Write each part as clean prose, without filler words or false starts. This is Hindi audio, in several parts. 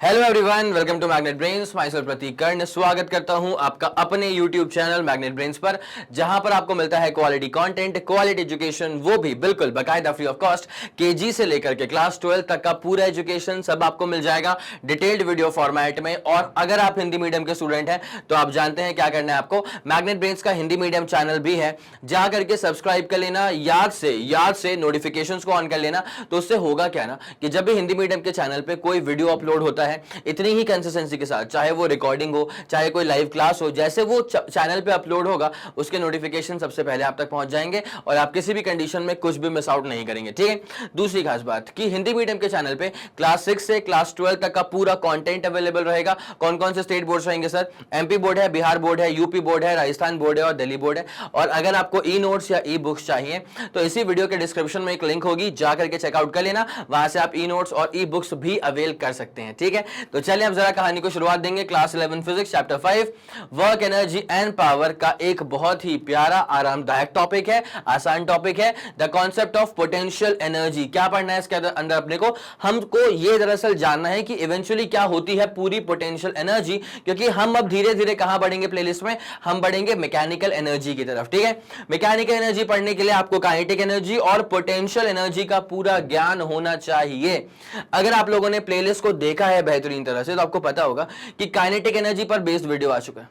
Hello everyone, welcome to Magnet Brains. Myself Prateek Karn स्वागत करता हूं आपका अपने यूट्यूब चैनल मैग्नेट ब्रेन्स पर, जहां पर आपको मिलता है क्वालिटी कंटेंट, क्वालिटी एजुकेशन, वो भी बिल्कुल बाकायदा फ्री ऑफ कॉस्ट। केजी से लेकर के क्लास 12 तक का पूरा एजुकेशन सब आपको मिल जाएगा डिटेल्ड वीडियो फॉर्मेट में। और अगर आप हिंदी मीडियम के स्टूडेंट हैं तो आप जानते हैं क्या करना है आपको। मैग्नेट ब्रेन्स का हिंदी मीडियम चैनल भी है, जा करके सब्सक्राइब कर लेना, याद से नोटिफिकेशंस को ऑन कर लेना। तो उससे होगा क्या ना कि जब भी हिंदी मीडियम के चैनल पे कोई वीडियो अपलोड होता है इतनी ही कंसिस्टेंसी के साथ, चाहे वो रिकॉर्डिंग हो चाहे कोई लाइव क्लास हो, जैसे वो चैनल पे अपलोड होगा उसके नोटिफिकेशन सबसे पहले आप तक पहुंच जाएंगे और आप किसी भी कंडीशन में कुछ भी मिस आउट नहीं करेंगे। ठीक है। दूसरी खास बात कि हिंदी मीडियम के चैनल पे क्लास 6 से क्लास 12 तक का पूरा कंटेंट अवेलेबल रहेगा। कौन कौन से स्टेट बोर्ड रहेंगे सर? एमपी बोर्ड है, बिहार बोर्ड है, यूपी बोर्ड है, राजस्थान बोर्ड है और दिल्ली बोर्ड है। और अगर आपको ई नोट्स या ई बुक्स चाहिए तो इसी वीडियो के डिस्क्रिप्शन में एक लिंक होगी, जाकर के चेकआउट कर लेना, वहां से आप ई नोट्स और ई बुक्स भी अवेल कर सकते हैं। ठीक है। तो चलिए हम जरा कहानी को शुरुआत देंगे। Class 11 physics chapter 5 work energy and power का एक बहुत ही प्यारा आरामदायक टॉपिक है, आसान टॉपिक है, the concept of potential energy. क्या पढ़ना है इसके अंदर अपने को? हमको ये दरअसल जानना है कि इवेंचुअली क्या होती है पूरी पोटेंशियल एनर्जी, क्योंकि हम अब धीरे धीरे कहां बढ़ेंगे प्लेलिस्ट में, हम बढ़ेंगे मैकेनिकल एनर्जी की तरफ। ठीक है। मैकेनिकल एनर्जी पढ़ने के लिए आपको काइनेटिक एनर्जी और पोटेंशियल एनर्जी का पूरा ज्ञान होना चाहिए। अगर आप लोगों ने प्लेलिस्ट को देखा है बेहतरीन तरह से तो आपको पता होगा कि काइनेटिक एनर्जी पर बेस्ड वीडियो आ चुका है।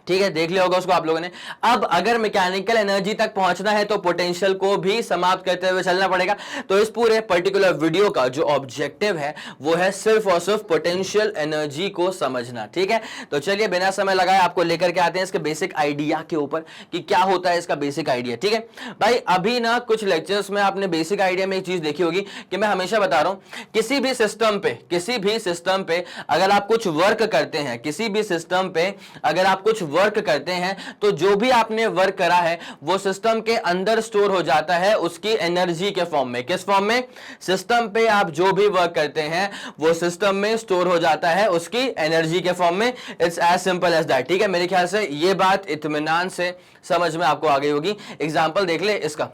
ठीक है, देख लिया होगा उसको आप लोगों ने। अब अगर मैकेनिकल एनर्जी तक पहुंचना है तो पोटेंशियल को भी समाप्त करते हुए चलना पड़ेगा। तो इस पूरे पर्टिकुलर वीडियो का जो ऑब्जेक्टिव है वो है सिर्फ और सिर्फ पोटेंशियल एनर्जी को समझना। ठीक है। तो चलिए बिना समय लगाए आपको लेकर के आते हैं इसके बेसिक आइडिया के ऊपर कि क्या होता है इसका बेसिक आइडिया। ठीक है भाई, अभी ना कुछ लेक्चर्स में आपने बेसिक आइडिया में एक चीज देखी होगी कि मैं हमेशा बता रहा हूं, किसी भी सिस्टम पे अगर आप कुछ वर्क करते हैं, किसी भी सिस्टम पे अगर आप कुछ वर्क करते हैं तो जो भी आपने वर्क करा है वो सिस्टम के अंदर स्टोर हो जाता है उसकी एनर्जी के फॉर्म में। किस फॉर्म में? सिस्टम पे आप जो भी वर्क करते हैं वो सिस्टम में स्टोर हो जाता है उसकी एनर्जी के फॉर्म में। It's as simple as that. ठीक है, मेरे ख्याल से ये बात इत्मीनान से समझ में आपको आ गई होगी। एग्जांपल देख ले इसका,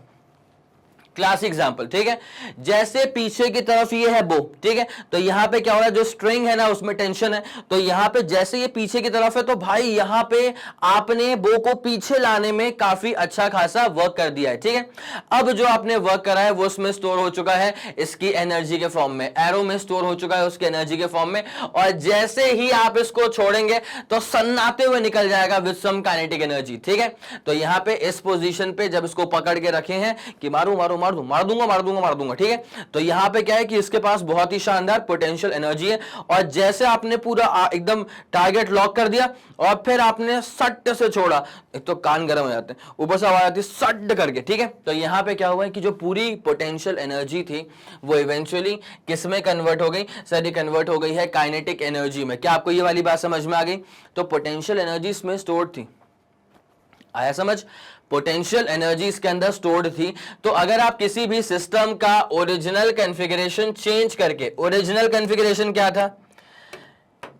क्लासिक एग्जांपल। ठीक है, जैसे पीछे की तरफ ये है बो, ठीक है, तो यहां पे क्या हो रहा है, जो स्ट्रिंग है ना उसमें टेंशन है, तो यहां पे जैसे ये पीछे की तरफ है तो भाई यहां पे आपने बो को पीछे लाने में काफी अच्छा खासा वर्क कर दिया है। ठीक है, अब जो आपने वर्क करा है वो उसमें स्टोर हो चुका है इसकी एनर्जी के फॉर्म में, एरो में स्टोर हो चुका है उसकी एनर्जी के फॉर्म में। और जैसे ही आप इसको छोड़ेंगे तो सन्नाते हुए निकल जाएगा विद सम काइनेटिक एनर्जी। ठीक है, तो यहां पे इस पोजीशन पे जब इसको पकड़ के रखे हैं कि मारू मारू मार दूंगा। ठीक है, तो यहां पे क्या है कि इसके पास बहुत ही शानदार पोटेंशियल एनर्जी है। और जैसे आपने पूरा एकदम टारगेट लॉक कर दिया और फिर आपने सट से छोड़ा, एक तो कान गर्म हो जाते हैं, ऊपर से आवाज आती है सट करके। ठीक है, तो यहां पे क्या हुआ है कि जो पूरी पोटेंशियल एनर्जी थी वो इवेंचुअली किस में कन्वर्ट हो गई? सर ये कन्वर्ट हो गई है काइनेटिक एनर्जी में। क्या आपको ये वाली बात समझ में आ गई? तो पोटेंशियल एनर्जी इसमें स्टोर्ड थी, आया समझ? पोटेंशियल एनर्जी इसके अंदर स्टोर्ड थी। तो अगर आप किसी भी सिस्टम का ओरिजिनल कॉन्फ़िगरेशन चेंज करके, ओरिजिनल कॉन्फ़िगरेशन क्या था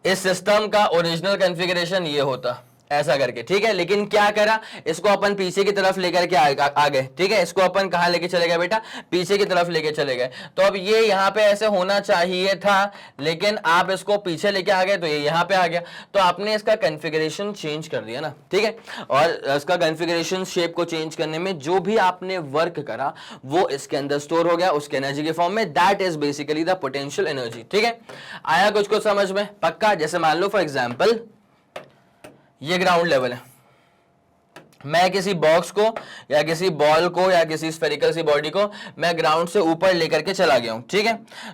इस सिस्टम का? ओरिजिनल कॉन्फ़िगरेशन ये होता ऐसा करके। ठीक है, लेकिन क्या करा, इसको अपन पीछे की तरफ लेकर के आ गए। ठीक है, इसको अपन कहां लेके चले गए बेटा? पीछे की तरफ लेके चले गए। तो अब ये यहां पे ऐसे होना चाहिए था लेकिन आप इसको पीछे लेके आ गए तो ये यहां पे आ गया, तो आपने इसका कॉन्फ़िगरेशन चेंज कर दिया ना। ठीक है, और इसका कॉन्फ़िगरेशन शेप को चेंज करने में जो भी आपने वर्क करा वो इसके अंदर स्टोर हो गया उसके एनर्जी के फॉर्म में। That is basically the potential energy. ठीक है, आया कुछ समझ में? पक्का? जैसे मान लो फॉर एग्जाम्पल ये ग्राउंड लेवल है, मैं किसी बॉक्स को या किसी बॉल को या किसी स्फेरिकल सी बॉडी को मैं ग्राउंड से ऊपर लेकर के चला गया हूं। ठीक है,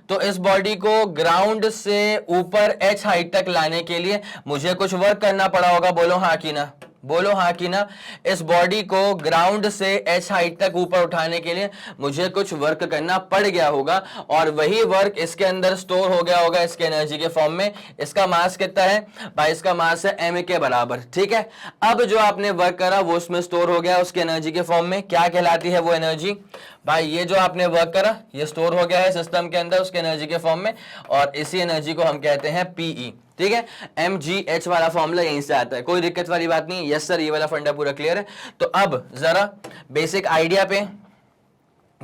तो इस बॉडी को ग्राउंड से ऊपर h हाइट तक लाने के लिए मुझे कुछ वर्क करना पड़ा होगा। बोलो हाँ कि ना? बोलो हाँ कि ना? इस बॉडी को ग्राउंड से h हाइट तक ऊपर उठाने के लिए मुझे कुछ वर्क करना पड़ गया होगा और वही वर्क इसके अंदर स्टोर हो गया होगा इसके एनर्जी के फॉर्म में। इसका मास कितना है भाई? इसका मास है m के बराबर। ठीक है, अब जो आपने वर्क करा वो उसमें स्टोर हो गया उसके एनर्जी के फॉर्म में। क्या कहलाती है वो एनर्जी भाई? ये जो आपने वर्क करा ये स्टोर हो गया है सिस्टम के अंदर उसके एनर्जी के फॉर्म में और इसी एनर्जी को हम कहते हैं PE। ठीक है, mgh वाला फॉर्मूला यहीं से आता है, कोई दिक्कत वाली बात नहीं। यस सर, ये वाला फंडा पूरा क्लियर है। तो अब जरा बेसिक आइडिया पे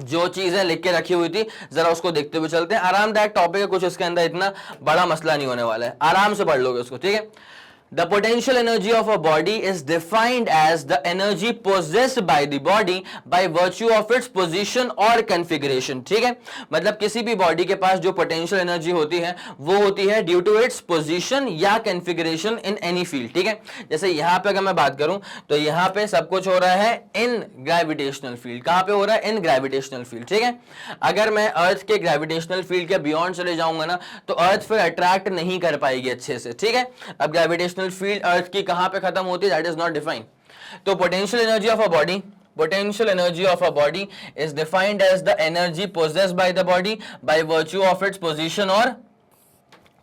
जो चीजें लिख के रखी हुई थी जरा उसको देखते हुए चलते हैं। आरामदायक टॉपिक है, कुछ इसके अंदर इतना बड़ा मसला नहीं होने वाला है, आराम से पढ़ लोगे उसको, ठीक है। The potential energy of a body is defined as the energy possessed by the body by virtue of its position or configuration, ठीक है। मतलब किसी भी बॉडी के पास जो पोटेंशियल एनर्जी होती है वो होती है ड्यू टू इट्स पोजीशन या कॉन्फ़िगरेशन इन एनी फील्ड, ठीक है। जैसे यहां पे अगर मैं बात करूं तो यहां पे सब कुछ हो रहा है इन ग्रेविटेशनल फील्ड। कहां पे हो रहा है? इन ग्रेविटेशनल फील्ड, ठीक है। अगर मैं अर्थ के ग्रेविटेशनल फील्ड के बियॉन्ड चले जाऊंगा ना तो अर्थ फिर अट्रैक्ट नहीं कर पाएगी अच्छे से, ठीक है। अब ग्रेविटेशनल फील्ड अर्थ की कहां पे खत्म होती है, दैट इज नॉट डिफाइंड। तो potential energy of a body is defined as the energy possessed by the body by virtue of its position or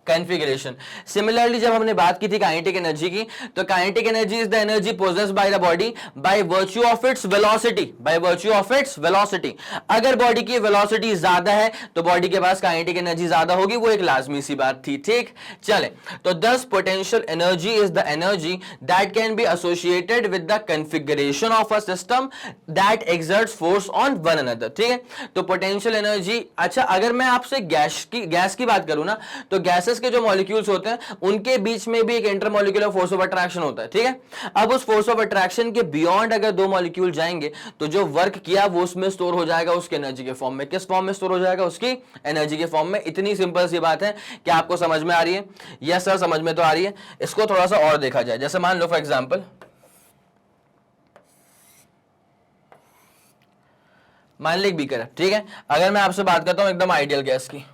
configuration. Similarly जब हमने बात की थी काइनेटिक एनर्जी की, तो kinetic energy is the energy possessed by the body by virtue of its velocity. अगर बॉडी की वेलोसिटी ज्यादा है तो बॉडी के पास काइनेटिक एनर्जी ज्यादा होगी, वो एक लाजमी सी बात थी, ठीक। चले, तो दस potential energy is the energy that can be associated with the configuration of a system that exerts force on one another, ठीक है। तो पोटेंशियल एनर्जी, अच्छा अगर मैं आपसे गैस की बात करूं ना, तो गैसेस के जो मॉलिक्यूल्स होते हैं उनके बीच में भी एक इंटरमॉलिक्यूलर फोर्स ऑफ अट्रैक्शन होता है, ठीक है। अब उस फोर्स ऑफ अट्रैक्शन के बियॉन्ड अगर दो मॉलिक्यूल जाएंगे तो जो वर्क किया वो उसमें स्टोर हो जाएगा उसकी एनर्जी के फॉर्म में। किस फॉर्म में स्टोर हो जाएगा? उसकी एनर्जी के फॉर्म में। इतनी सिंपल सी बात है। क्या आपको समझ में आ रही है? यस सर, समझ में तो आ रही है। इसको थोड़ा सा और देखा जाए, जैसे मान लो फॉर एग्जाम्पल, मान ली एक बीकर है, ठीक है। अगर मैं आपसे बात करता हूं एकदम आइडियल गैस की,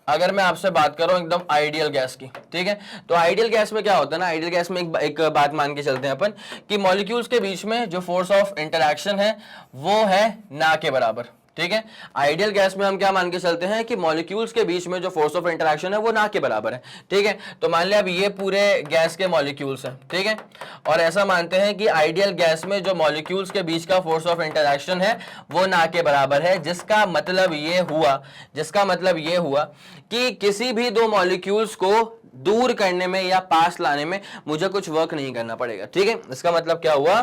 अगर मैं आपसे बात करूं एकदम आइडियल गैस की, ठीक है, तो आइडियल गैस में क्या होता है ना, आइडियल गैस में एक बात मान के चलते हैं अपन कि मॉलिक्यूल्स के बीच में जो फोर्स ऑफ इंटरैक्शन है वो है ना के बराबर, ठीक है। आइडियल गैस में हम क्या मान के चलते हैं कि मॉलिक्यूल्स के बीच में जो फोर्स ऑफ इंटरैक्शन है वो ना के बराबर है, ठीक है। तो मान लिया अब ये पूरे गैस के मॉलिक्यूल्स हैं, ठीक है, और ऐसा मानते हैं कि आइडियल गैस में जो मॉलिक्यूल्स के बीच का फोर्स ऑफ इंटरैक्शन है वो ना के बराबर है, जिसका मतलब ये हुआ कि किसी भी दो मॉलिक्यूल्स को दूर करने में या पास लाने में मुझे कुछ वर्क नहीं करना पड़ेगा, ठीक है। इसका मतलब क्या हुआ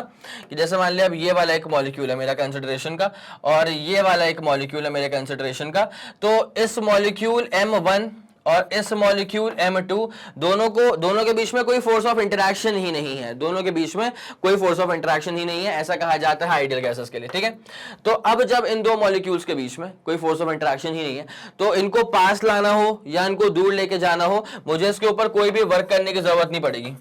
कि जैसे मान लिया अब ये वाला एक मॉलिक्यूल है मेरा कंसिडरेशन का और ये वाला एक मॉलिक्यूल है मेरे कंसिडरेशन का, तो इस मॉलिक्यूल M1 और इस मॉलिक्यूल M2 दोनों के बीच में कोई फोर्स ऑफ इंटरैक्शन ही नहीं है, दोनों के बीच में कोई फोर्स ऑफ इंटरैक्शन ही नहीं है, ऐसा कहा जाता है आइडियल गैसेस के लिए, ठीक है। तो अब जब इन दो मॉलिक्यूल्स के बीच में कोई फोर्स ऑफ इंटरैक्शन ही नहीं है तो इनको पास लाना हो या इनको दूर लेके जाना हो, मुझे इसके ऊपर कोई भी वर्क करने की जरूरत नहीं पड़ेगी।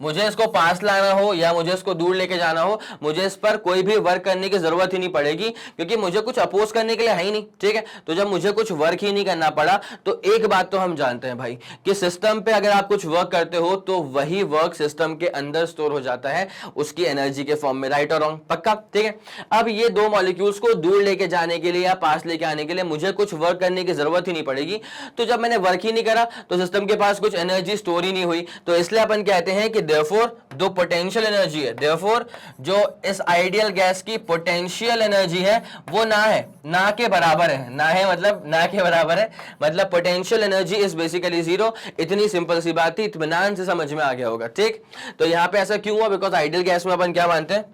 मुझे इसको पास लाना हो या मुझे इसको दूर लेके जाना हो, मुझे इस पर कोई भी वर्क करने की जरूरत ही नहीं पड़ेगी, क्योंकि मुझे कुछ अपोज करने के लिए है ही नहीं, ठीक है। तो जब मुझे कुछ वर्क ही नहीं करना पड़ा तो एक बात तो हम जानते हैं भाई कि सिस्टम पे अगर आप कुछ वर्क करते हो तो वही वर्क सिस्टम के अंदर स्टोर हो जाता है उसकी एनर्जी के फॉर्म में, राइट और रॉन्ग? पक्का, ठीक है। अब ये दो मॉलिक्यूल्स को दूर लेके जाने के लिए या पास लेके आने के लिए मुझे कुछ वर्क करने की जरूरत ही नहीं पड़ेगी, तो जब मैंने वर्क ही नहीं करा तो सिस्टम के पास कुछ एनर्जी स्टोर ही नहीं हुई, तो इसलिए अपन कहते हैं कि देयरफॉर दो पोटेंशियल एनर्जी है, देयरफॉर जो इस आइडियल गैस की पोटेंशियल एनर्जी है वो ना के बराबर है, ना है मतलब ना के बराबर है, मतलब potential energy is basically zero. इतनी सिंपल सी बात थी, इत्मीनान से समझ में आ गया होगा, ठीक। तो यहां पे ऐसा क्यों हुआ? बिकॉज आइडियल गैस में अपन क्या मानते हैं,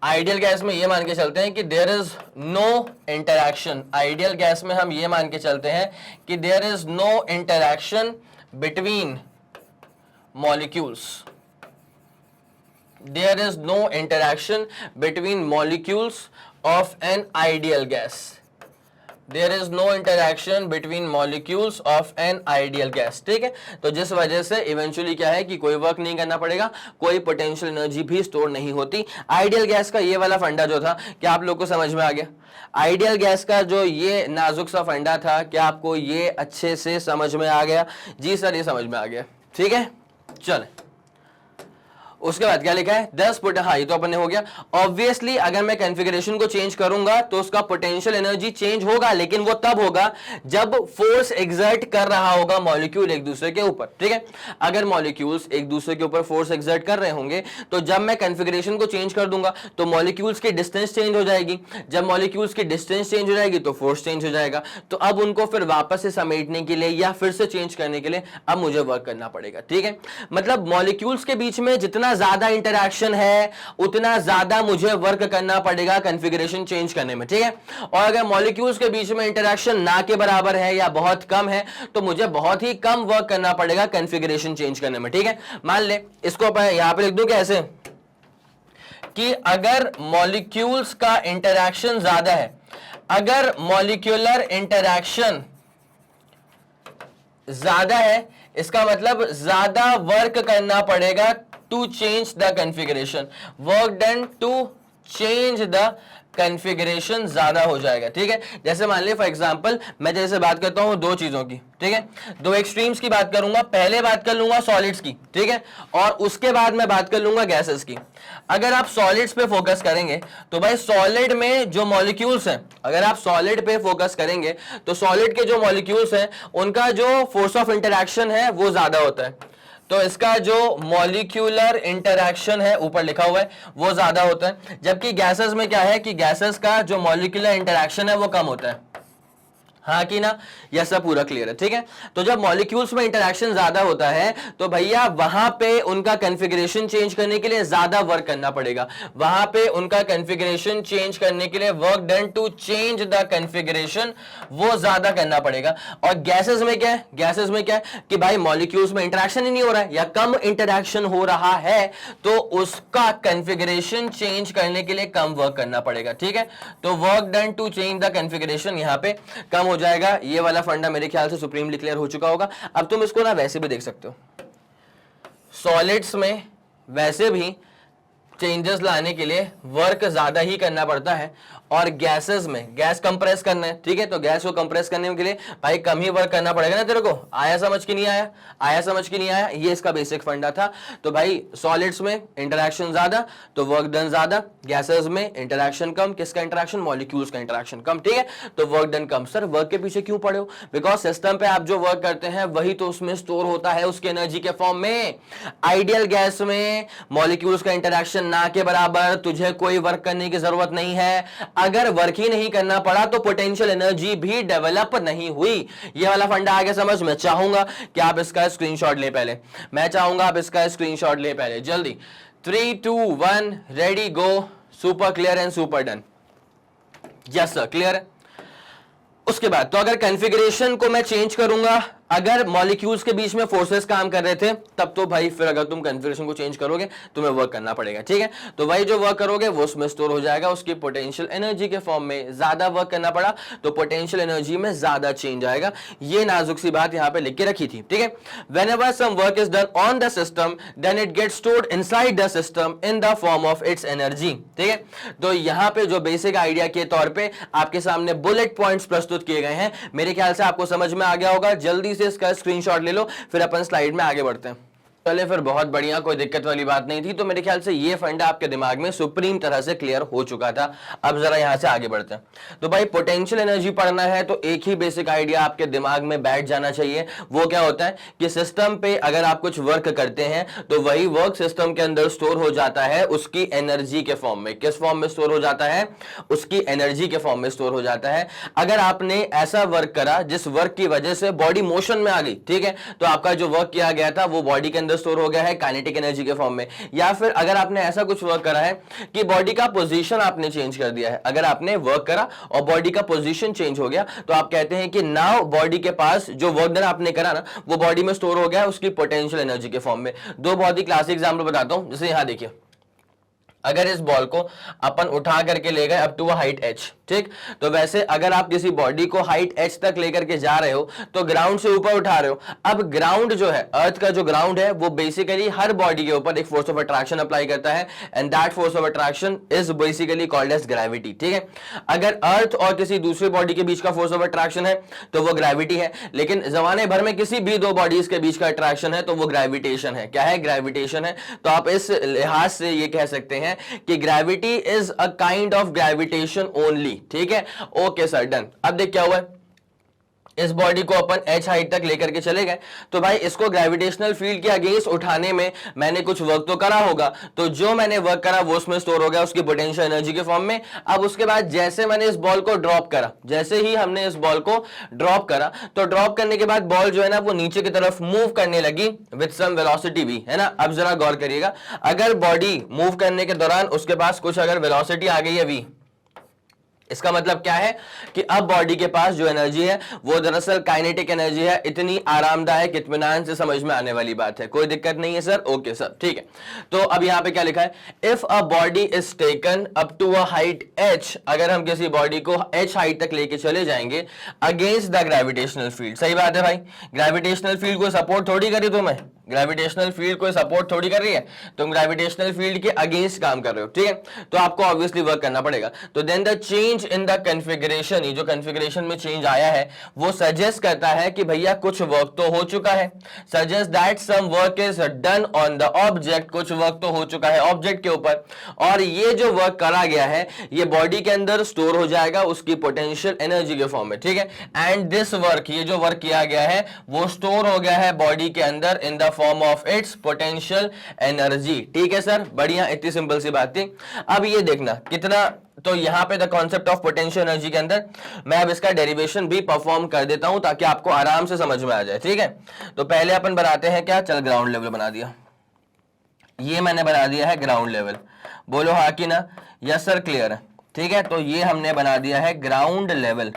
आइडियल गैस में ये मान के चलते हैं कि there is no interaction, ideal gas में हम ये मान के चलते हैं कि there is no interaction between molecules, there is no interaction between molecules of an ideal gas, there is no interaction between molecules of an ideal gas, ठीक है। तो जिस वजह से इवेंचुअली क्या है कि कोई वर्क नहीं करना पड़ेगा, कोई पोटेंशियल एनर्जी भी स्टोर नहीं होती। आइडियल गैस का ये वाला फंडा जो था, क्या आप लोग को समझ में आ गया? आइडियल गैस का जो ये नाजुक सा फंडा था, क्या आपको ये अच्छे से समझ में आ गया? जी सर, ये समझ में आ गया, ठीक है। चले, उसके बाद क्या लिखा है? 10 हाँ, ये तो अपन ने हो गया। ऑब्वियसली अगर मैं कॉन्फ़िगरेशन को चेंज करूंगा तो उसका पोटेंशियल एनर्जी चेंज होगा, लेकिन वो तब होगा जब फोर्स एक्सर्ट कर रहा होगा मॉलिक्यूल एक दूसरे के ऊपर, ठीक है। अगर मॉलिक्यूल्स एक दूसरे के ऊपर फोर्स एक्सर्ट कर रहे होंगे तो जब मैं कॉन्फ़िगरेशन को चेंज कर दूंगा तो मॉलिक्यूल्स की डिस्टेंस चेंज हो जाएगी, जब मॉलिक्यूल्स की डिस्टेंस चेंज हो जाएगी तो फोर्स चेंज हो जाएगा, तो अब उनको फिर वापस से समेटने के लिए या फिर से चेंज करने के लिए अब मुझे वर्क करना पड़ेगा, ठीक है। मतलब मॉलिक्यूल्स के बीच में जितना जितना ज्यादा इंटरैक्शन है उतना ज्यादा मुझे वर्क करना पड़ेगा कॉन्फ़िगरेशन चेंज करने में, ठीक है। और अगर मॉलिक्यूल्स के बीच में इंटरैक्शन ना के बराबर है या बहुत कम है तो मुझे बहुत ही कम वर्क करना पड़ेगा कॉन्फ़िगरेशन चेंज करने में, ठीक है। मान ले इसको यहां पे लिख दूं कैसे कि अगर मॉलिक्यूल्स का इंटरैक्शन ज्यादा है, अगर मॉलिक्यूलर इंटरैक्शन ज्यादा है इसका मतलब ज्यादा वर्क करना पड़ेगा to change the configuration, work done to change the configuration ज्यादा हो जाएगा, ठीक है। जैसे मान लिया फॉर एग्जांपल मैं जैसे बात करता हूं दो चीजों की, ठीक है, दो एक्सट्रीम्स की बात करूंगा, पहले बात कर लूंगा सॉलिड्स की, ठीक है, और उसके बाद मैं बात कर लूंगा गैसेस की। अगर आप सॉलिड्स पे फोकस करेंगे तो भाई सॉलिड में जो मॉलिक्यूल्स हैं, अगर आप सॉलिड पे फोकस करेंगे तो सॉलिड के जो मॉलिक्यूल्स हैं उनका जो फोर्स ऑफ इंटरैक्शन है वो ज्यादा होता है, तो इसका जो मॉलिक्यूलर इंटरैक्शन है ऊपर लिखा हुआ है वो ज्यादा होता है। जबकि गैसेस में क्या है कि गैसेस का जो मॉलिक्यूलर इंटरैक्शन है वो कम होता है, हाँ कि ना, यह सब पूरा क्लियर है, ठीक है। तो जब मॉलिक्यूल्स में इंटरैक्शन ज्यादा होता है तो भैया वहां पे उनका कॉन्फ़िगरेशन चेंज करने के लिए ज्यादा वर्क करना पड़ेगा, वहां पे उनका कॉन्फ़िगरेशन चेंज करने के लिए work done to change the configuration वो ज्यादा करना पड़ेगा। और गैसेस में क्या है, गैसेस में क्या है कि भाई मॉलिक्यूल्स में इंटरैक्शन ही नहीं हो रहा है या कम इंटरैक्शन हो रहा है तो उसका कॉन्फ़िगरेशन चेंज करने के लिए कम वर्क करना पड़ेगा, ठीक है। तो work done to change the configuration यहां पे कम हो जाएगा। ये वाला फंडा मेरे ख्याल से सुप्रीमली क्लियर हो चुका होगा। अब तुम इसको ना वैसे भी देख सकते हो, सॉलिड्स में वैसे भी चेंजेस लाने के लिए वर्क ज्यादा ही करना पड़ता है और गैसेस में गैस कंप्रेस करना है, ठीक है, तो गैस को कंप्रेस करने के लिए भाई कम ही वर्क करना पड़ेगा ना। तेरे को आया समझ की नहीं आया, आया समझ की नहीं आया, ये इसका बेसिक फंडा था। तो भाई सॉलिड्स में इंटरैक्शन ज्यादा तो वर्क डन ज्यादा, गैसेस में इंटरैक्शन कम, किसका इंटरैक्शन, मॉलिक्यूल्स का इंटरैक्शन कम, ठीक है, तो वर्क डन कम। सर वर्क के पीछे क्यों पड़े हो, बिकॉज सिस्टम पे आप जो वर्क करते हैं वही तो उसमें स्टोर होता है उसके एनर्जी के फॉर्म में। आइडियल गैस में मॉलिक्यूल्स का इंटरैक्शन ना के बराबर, तुझे कोई वर्क करने की जरूरत नहीं है, अगर वर्क ही नहीं करना पड़ा तो पोटेंशियल एनर्जी भी डेवलप नहीं हुई। ये वाला फंडा आगे समझ। मैं चाहूंगा कि आप इसका स्क्रीनशॉट ले पहले, मैं चाहूंगा आप इसका स्क्रीनशॉट ले पहले, जल्दी 3 2 1 ready go. Super clear and super done, yes sir clear है। उसके बाद तो अगर कॉन्फ़िगरेशन को मैं चेंज करूंगा, अगर मॉलिक्यूल्स के बीच में फोर्सेस काम कर रहे थे तब तो भाई फिर अगर तुम कॉन्फ़िगरेशन को चेंज करोगे तुम्हें वर्क करना पड़ेगा, ठीक है। तो भाई जो वर्क करोगे वो उसमें स्टोर हो जाएगा उसकी पोटेंशियल एनर्जी के फॉर्म में। ज्यादा वर्क करना पड़ा तो पोटेंशियल एनर्जी में ज्यादा चेंज आएगा। ये नाजुक सी बात यहां पे लिख के रखी थी, ठीक है। Whenever some work is done on the system then it gets stored inside the system in the form of its energy, ठीक है। तो यहां पे जो बेसिक आइडिया के तौर पे आपके सामने बुलेट पॉइंट्स प्रस्तुत किए गए हैं, मेरे ख्याल से आपको समझ में आ गया होगा। जल्दी से इसका स्क्रीनशॉट ले लो फिर अपन स्लाइड में आगे बढ़ते हैं। चले फिर, बहुत बढ़िया, कोई दिक्कत वाली बात नहीं थी। तो मेरे ख्याल से ये फंडा आपके दिमाग में सुप्रीम तरह से क्लियर हो चुका था। अब जरा यहां से आगे बढ़ते हैं। तो भाई पोटेंशियल एनर्जी पढ़ना है तो एक ही बेसिक आइडिया आपके दिमाग में बैठ जाना चाहिए। वो क्या होता है कि सिस्टम पे अगर आप कुछ वर्क करते हैं तो वही वर्क सिस्टम के अंदर स्टोर हो जाता है उसकी एनर्जी के फॉर्म में। किस फॉर्म में स्टोर हो जाता है, उसकी एनर्जी के फॉर्म में स्टोर हो जाता है। अगर आपने ऐसा वर्क करा जिस वर्क की वजह से बॉडी मोशन में आ गई, ठीक है, तो आपका जो वर्क किया गया था वो बॉडी के अंदर स्टोर हो गया है काइनेटिक एनर्जी के फॉर्म में। या फिर अगर आपने ऐसा कुछ वर्क करा है कि बॉडी का पोजीशन आपने चेंज कर दिया है, अगर आपने वर्क करा और बॉडी का पोजीशन चेंज हो गया तो आप कहते हैं कि नाउ बॉडी के पास जो वर्क डन आपने करा ना वो बॉडी में स्टोर हो गया है उसकी पोटेंशियल एनर्जी के फॉर्म में। दो बहुत ही क्लासिक एग्जांपल बताता हूं। जैसे यहां देखिए, अगर इस बॉल को अपन उठा करके ले गए अप टू हाइट h, ठीक, तो वैसे अगर आप किसी बॉडी को हाइट h तक लेकर के जा रहे हो तो ग्राउंड से ऊपर उठा रहे हो। अब ग्राउंड जो है, अर्थ का जो ग्राउंड है, वो बेसिकली हर बॉडी के ऊपर एक फोर्स ऑफ अट्रैक्शन अप्लाई करता है and that force of attraction is basically called as gravity, ठीक है। अगर अर्थ और किसी दूसरे बॉडी के बीच का फोर्स ऑफ अट्रैक्शन है तो वो ग्रेविटी है, लेकिन जमाने भर में किसी भी दो बॉडीज के बीच का अट्रैक्शन है तो वो ग्रेविटेशन है। क्या है, ग्रेविटेशन है। तो आप इस लिहाज से ये कह सकते हैं कि gravity is a kind of gravitation only, ठीक है। Okay sir, done. अब देख क्या हुआ है, इस बॉडी को अपन h हाइट तक लेकर के चले गए, तो भाई इसको ग्रेविटेशनल फील्ड के अगेंस्ट उठाने में मैंने कुछ वर्क तो करा होगा, तो जो मैंने वर्क करा वो उसमें स्टोर हो गया उसकी पोटेंशियल एनर्जी के फॉर्म में। अब उसके बाद जैसे मैंने इस बॉल को ड्रॉप करा, जैसे ही हमने इस बॉल को ड्रॉप करा, तो ड्रॉप करने के बाद बॉल जो है ना वो नीचे की तरफ मूव करने लगी विद सम वेलोसिटी भी, है ना। अब जरा गौर करिएगा, अगर बॉडी मूव करने के दौरान उसके पास कुछ अगर वेलोसिटी आ गई है v, इसका मतलब क्या है कि अब बॉडी के पास जो एनर्जी है वो दरअसल काइनेटिक एनर्जी है। इतनी आरामदायक इत्मीनान से समझ में आने वाली बात है, कोई दिक्कत नहीं है सर, ओके सर, ठीक है। तो अब यहां पे क्या लिखा है, if a body is taken up to a height h, अगर हम किसी बॉडी को h हाइट तक लेके चले जाएंगे अगेंस्ट द ग्रेविटेशनल फील्ड। सही बात है भाई, ग्रेविटेशनल फील्ड को सपोर्ट थोड़ी करी तुम्हें, ग्रेविटेशनल फील्ड को सपोर्ट थोड़ी कर रही है, तुम ग्रेविटेशनल फील्ड के अगेंस्ट काम कर रहे हो, ठीक है। तो आपको ऑब्वियसली वर्क करना पड़ेगा। तो then the change in the configuration, ये जो कॉन्फ़िगरेशन में चेंज आया है वो सजेस्ट करता है कि भैया कुछ वर्क तो हो चुका है, suggest that some work is done on the object, कुछ वर्क तो हो चुका है ऑब्जेक्ट के ऊपर, और ये जो वर्क करा गया है ये बॉडी के अंदर स्टोर हो जाएगा उसकी पोटेंशियल एनर्जी के फॉर्म में, ठीक है। एंड दिस वर्क, ये जो वर्क किया गया है वो स्टोर हो गया है बॉडी के अंदर इन the form of it's potential energy, ठीक है सर, बढ़िया, इतनी सिंपल सी बात थी। अब ये देखना कितना, तो यहां पे the concept of potential energy के अंदर मैं अब इसका डेरिवेशन भी परफॉर्म कर देता हूं ताकि आपको आराम से समझ में आ जाए, ठीक है। तो पहले अपन बनाते हैं क्या, चल ग्राउंड लेवल बना दिया, ये मैंने बना दिया है ग्राउंड लेवल, बोलो हाँ कि ना, यस सर, क्लियर है, ठीक है। तो ये हमने बना दिया है ग्राउंड लेवल,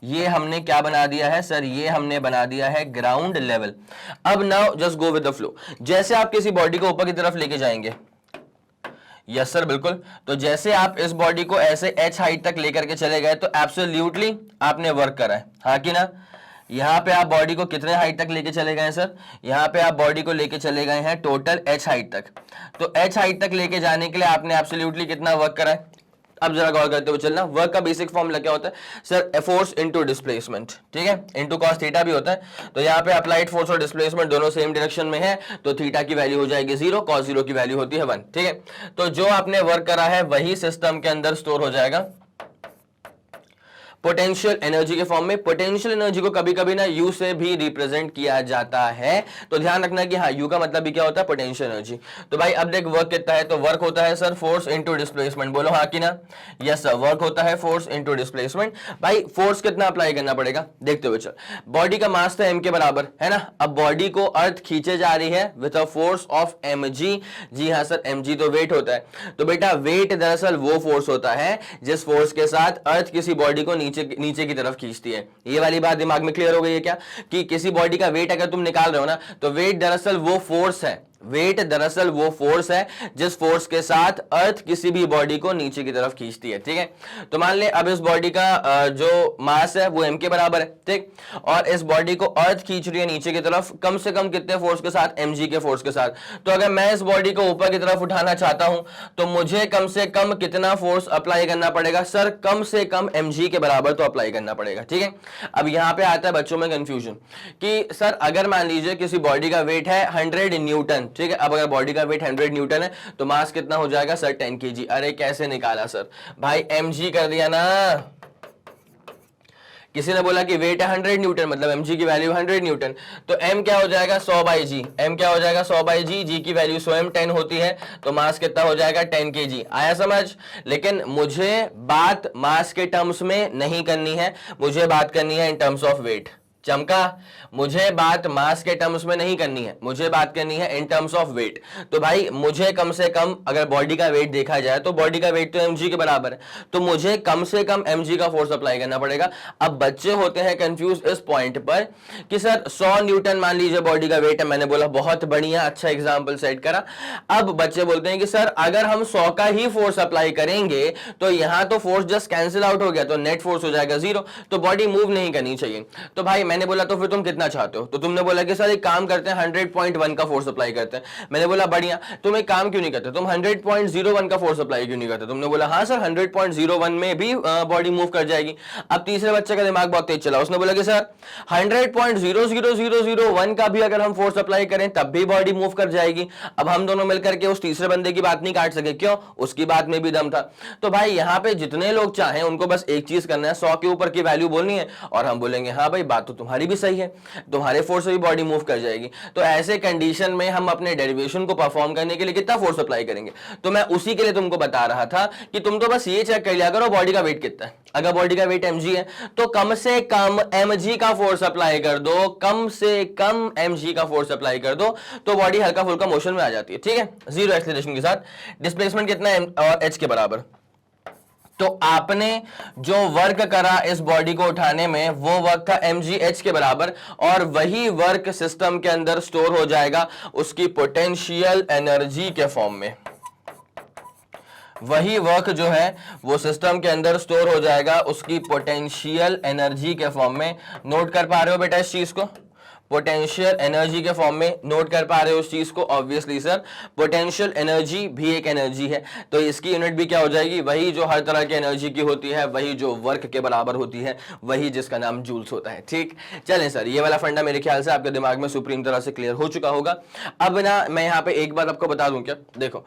ये हमने क्या बना दिया है सर, ये हमने बना दिया है ग्राउंड लेवल। अब now just go with the flow, जैसे आप किसी बॉडी को ऊपर की तरफ लेके जाएंगे, यस सर बिल्कुल, तो जैसे आप इस बॉडी को ऐसे h हाइट तक लेकर के चले गए तो एब्सोल्युटली आपने वर्क करा है, हाँ कि ना। यहां पे आप बॉडी को कितने हाइट तक लेके चले गए सर, यहां पे आप बॉडी को लेके चले गए हैं टोटल h हाइट तक, तो h हाइट तक लेके जाने के लिए आपने एब्सोल्युटली कितना वर्क करा है। अब जरा गौर करते हुए चलना, वर्क का बेसिक फॉर्मूला क्या होता है सर, फोर्स इनटू डिस्प्लेसमेंट, ठीक है, इनटू कॉस थीटा भी होता है। तो यहाँ पे अप्लाइड फोर्स और डिस्प्लेसमेंट दोनों सेम डायरेक्शन में है, तो थीटा की वैल्यू हो जाएगी 0, कॉस 0 की वैल्यू होती है 1, ठीक है। तो जो आपने वर्क करा है वही सिस्टम के अंदर स्टोर हो जाएगा पोटेंशियल एनर्जी के फॉर्म में। पोटेंशियल एनर्जी को कभी कभी ना यू से भी रिप्रेजेंट किया जाता है, तो ध्यान रखना कि हाँ यू का मतलब भी क्या होता है, पोटेंशियल एनर्जी। तो भाई अब देख वर्क कितना है, तो वर्क होता है सर फोर्स इनटू डिस्प्लेसमेंट, बोलो हाँ कि ना, यस सर, वर्क होता है फोर्स इनटू डिस्प्लेसमेंट। भाई फोर्स कितना अप्लाई करना पड़ेगा, देखते हुए चल, बॉडी का मास था m के बराबर, है ना। अब बॉडी को अर्थ खींचे जा रही है with a force of mg, जी हाँ सर, mg तो वेट होता है। तो बेटा वेट दरअसल वो फोर्स होता है जिस फोर्स के साथ अर्थ किसी बॉडी को नीचे की तरफ खींचती है। ये वाली बात दिमाग में क्लियर हो गई है क्या, कि किसी बॉडी का वेट अगर तुम निकाल रहे हो ना, तो वेट दरअसल वो फोर्स है, वेट दरअसल वो फोर्स है जिस फोर्स के साथ अर्थ किसी भी बॉडी को नीचे की तरफ खींचती है, ठीक है। तो मान ले अब इस बॉडी का जो मास है वो m के बराबर है, ठीक, और इस बॉडी को अर्थ खींच रही है नीचे की तरफ कम से कम कितने फोर्स के साथ, mg के फोर्स के साथ। तो अगर मैं इस बॉडी को ऊपर की तरफ उठाना चाहता हूं तो मुझे कम से कम कितना फोर्स अप्लाई करना पड़ेगा सर, कम से कम mg के बराबर तो अप्लाई करना पड़ेगा, ठीक है। अब यहां पे आता है बच्चों में कंफ्यूजन कि सर अगर मान लीजिए किसी बॉडी का वेट है 100 न्यूटन, ठीक है। अब अगर बॉडी का वेट 100 न्यूटन है तो मास कितना हो जाएगा सर, 10 kg। अरे कैसे निकाला सर, भाई mg कर दिया ना, किसी ने बोला कि वेट है 100 न्यूटन मतलब mg की वैल्यू 100 न्यूटन, तो m क्या हो जाएगा 100 बाई जी, m क्या हो जाएगा 100 बाई जी, जी की वैल्यू स्वयं 10 होती है, तो मास कितना हो जाएगा 10 kg। आया समझ। लेकिन मुझे बात मास के टर्म्स में नहीं करनी है, मुझे बात करनी है इन टर्म्स ऑफ वेट। चमका, मुझे बात मास के टर्म्स में नहीं करनी है, मुझे बात करनी है इन टर्म्स ऑफ वेट। तो भाई मुझे कम से कम अगर बॉडी का वेट देखा जाए तो बॉडी का वेट तो mg के बराबर है, तो मुझे कम से कम mg का फोर्स अप्लाई करना पड़ेगा। अब बच्चे होते हैं कंफ्यूज इस पॉइंट पर कि सर 100 न्यूटन मान लीजिए बॉडी का वेट है, मैंने बोला बहुत बढ़िया, अच्छा एग्जाम्पल सेट करा। अब बच्चे बोलते हैं कि सर अगर हम 100 का ही फोर्स अप्लाई करेंगे तो यहां तो फोर्स जस्ट कैंसिल आउट हो गया, तो नेट फोर्स हो जाएगा 0, तो बॉडी मूव नहीं करनी चाहिए। तो भाई मैंने बोला तो फिर तुम कितना चाहते हो, तो तुमने बोला कि सर एक काम करते हैं 100.1 का फोर्स अप्लाई करते हैं। मैंने बोला बढ़िया, तुम एक काम क्यों नहीं करते, तुम 100.01 का फोर्स अप्लाई क्यों नहीं करते। तुमने बोला हाँ सर 100.01 में भी बॉडी मूव कर जाएगी। अब तीसरे बच्चे का दिमाग बहुत तेज चला, उसने बोला कि सर 100.00001 का भी अगर हम फोर्स अप्लाई करें तब भी बॉडी मूव कर जाएगी। अब हम दोनों मिलकर के उस तीसरे बंदे की बात नहीं काट सके, क्यों, उसकी बात में भी दम था। तो भाई यहाँ पे जितने लोग चाहें उनको बस एक चीज करना है, 100 के ऊपर की वैल्यू बोलनी है और हम बोलेंगे हाँ भाई बात तो तुम्हारी भी सही है, तुम्हारे फोर्स से भी बॉडी मूव कर जाएगी। तो ऐसे कंडीशन में हम अपने डेरिवेशन को परफॉर्म करने के लिए कितना फोर्स अप्लाई करेंगे? तो मैं उसी के लिए तुमको बता रहा था कि तुम तो बस ये चेक कर लिया करो बॉडी का वेट कितना है। अगर बॉडी का वेट mg है तो कम से कम mg का फोर्स अप्लाई कर दो, कम से कम mg का फोर्स अप्लाई कर दो, तो बॉडी हल्का फुल्का मोशन में आ जाती है। ठीक है, जीरो एक्सीलरेशन के साथ। डिस्प्लेसमेंट कितना है? h के बराबर। तो आपने जो वर्क करा इस बॉडी को उठाने में वो वर्क था mgh के बराबर, और वही वर्क सिस्टम के अंदर स्टोर हो जाएगा उसकी पोटेंशियल एनर्जी के फॉर्म में। वही वर्क जो है वो सिस्टम के अंदर स्टोर हो जाएगा उसकी पोटेंशियल एनर्जी के फॉर्म में। नोट कर पा रहे हो बेटा इस चीज को? पोटेंशियल एनर्जी के फॉर्म में नोट कर पा रहे हो उस चीज को? ऑब्वियसली सर, पोटेंशियल एनर्जी भी एक एनर्जी है, तो इसकी यूनिट भी क्या हो जाएगी? वही जो हर तरह की एनर्जी की होती है, वही जो वर्क के बराबर होती है, वही जिसका नाम जूल्स होता है। ठीक, चलें सर, ये वाला फंडा मेरे ख्याल से आपके दिमाग में सुप्रीम तरह से क्लियर हो चुका होगा। अब ना मैं यहाँ पे एक बात आपको बता दूं क्या, देखो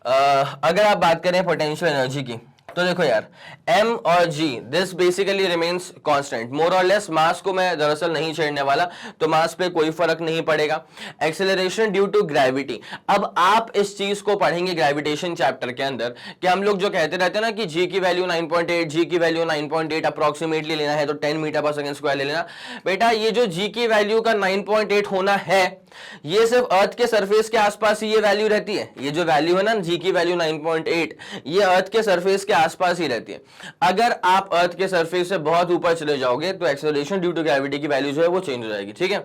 अगर आप बात करें पोटेंशियल एनर्जी की, तो देखो यार m और g this basically remains constant more or less. मास को मैं दरअसल नहीं छेड़ने वाला, तो मास पे कोई फर्क नहीं पड़ेगा। एक्सेलरेशन ड्यू टू ग्रेविटी, अब आप इस चीज को पढ़ेंगे ग्रेविटेशन चैप्टर के अंदर कि हम लोग जो कहते रहते हैं ना कि g की वैल्यू 9.8, g की वैल्यू 9.8 अप्रोक्सीमेटली लेना है तो 10 मीटर पर सेकंड स्क्वायर ले लेना। बेटा ये जो g की वैल्यू का 9.8 होना है, ये सिर्फ अर्थ के सरफेस के आसपास ही ये वैल्यू रहती है। ये जो वैल्यू है ना g की वैल्यू 9.8, ये अर्थ के सरफेस के आसपास ही रहती है। अगर आप अर्थ के सरफेस से बहुत ऊपर चले जाओगे तो एक्सेलरेशन ड्यू टू ग्रेविटी की वैल्यू जो है वो चेंज हो जाएगी। ठीक है,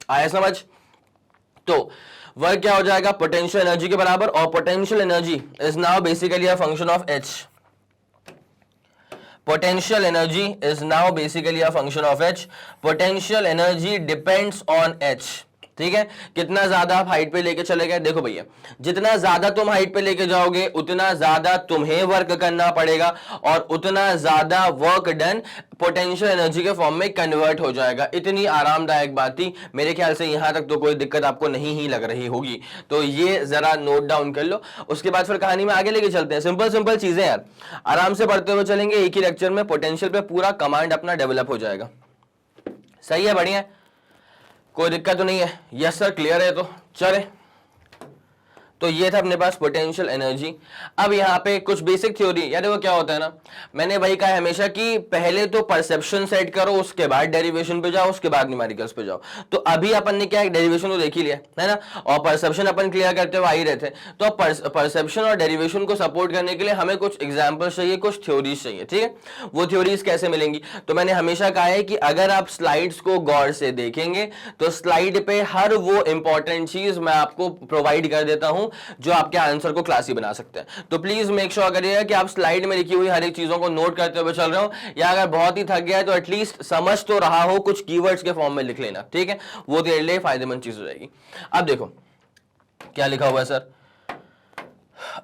आया समझ? तो वर्क क्या हो जाएगा? पोटेंशियल एनर्जी के बराबर, और potential energy is now basically a function of h। potential energy is now basically a function of h. Potential energy depends on h. ठीक है, कितना ज्यादा आप हाइट पे लेके चले गए। देखो भैया, जितना ज्यादा तुम हाइट पे लेके जाओगे उतना ज्यादा तुम्हें वर्क करना पड़ेगा, और उतना ज्यादा वर्क डन पोटेंशियल एनर्जी के फॉर्म में कन्वर्ट हो जाएगा। इतनी आरामदायक बात थी, मेरे ख्याल से यहां तक तो कोई दिक्कत आपको नहीं ही लग रही होगी, तो ये जरा नोट डाउन कर लो। उसके बाद फिर कहानी में आगे लेके चलते हैं। सिंपल सिंपल चीजें यार, आराम से पढ़ते हुए चलेंगे, एक ही लेक्चर में पोटेंशियल पे पूरा कमांड अपना डेवलप हो जाएगा। सही है, बढ़िया, कोई दिक्कत तो नहीं है? यस सर, क्लियर है? तो चले, तो ये था अपने पास पोटेंशियल एनर्जी। अब यहाँ पे कुछ बेसिक थ्योरी, या देखो क्या होता है ना, मैंने वही कहा हमेशा कि पहले तो परसेप्शन सेट करो, उसके बाद डेरिवेशन पे जाओ, उसके बाद न्यूमेरिकल्स पे जाओ। तो अभी अपन ने क्या एक डेरिवेशन तो देख ही लिया है ना, और परसेप्शन अपन क्लियर करते हुए आ ही रहे थे। तो परसेप्शन और डेरिवेशन को सपोर्ट करने के लिए हमें कुछ एग्जाम्पल्स चाहिए, कुछ थ्योरीज चाहिए। ठीक है, वो थ्योरीज कैसे मिलेंगी? तो मैंने हमेशा कहा है कि अगर आप स्लाइड्स को गौर से देखेंगे तो स्लाइड पे हर वो इंपॉर्टेंट चीज मैं आपको प्रोवाइड कर देता हूं जो आपके आंसर को क्लासी बना सकते हैं। तो प्लीज मेक श्योर करिएगा कि आप स्लाइड में लिखी हुई हर एक चीजों को नोट करते हुए चल रहे हो, या अगर बहुत ही थक गया है तो एटलीस्ट समझ तो रहा हो, कुछ कीवर्ड्स के फॉर्म में लिख लेना। ठीक है, वो तेरे लिए फायदेमंद चीज हो जाएगी। अब देखो क्या लिखा हुआ है sir,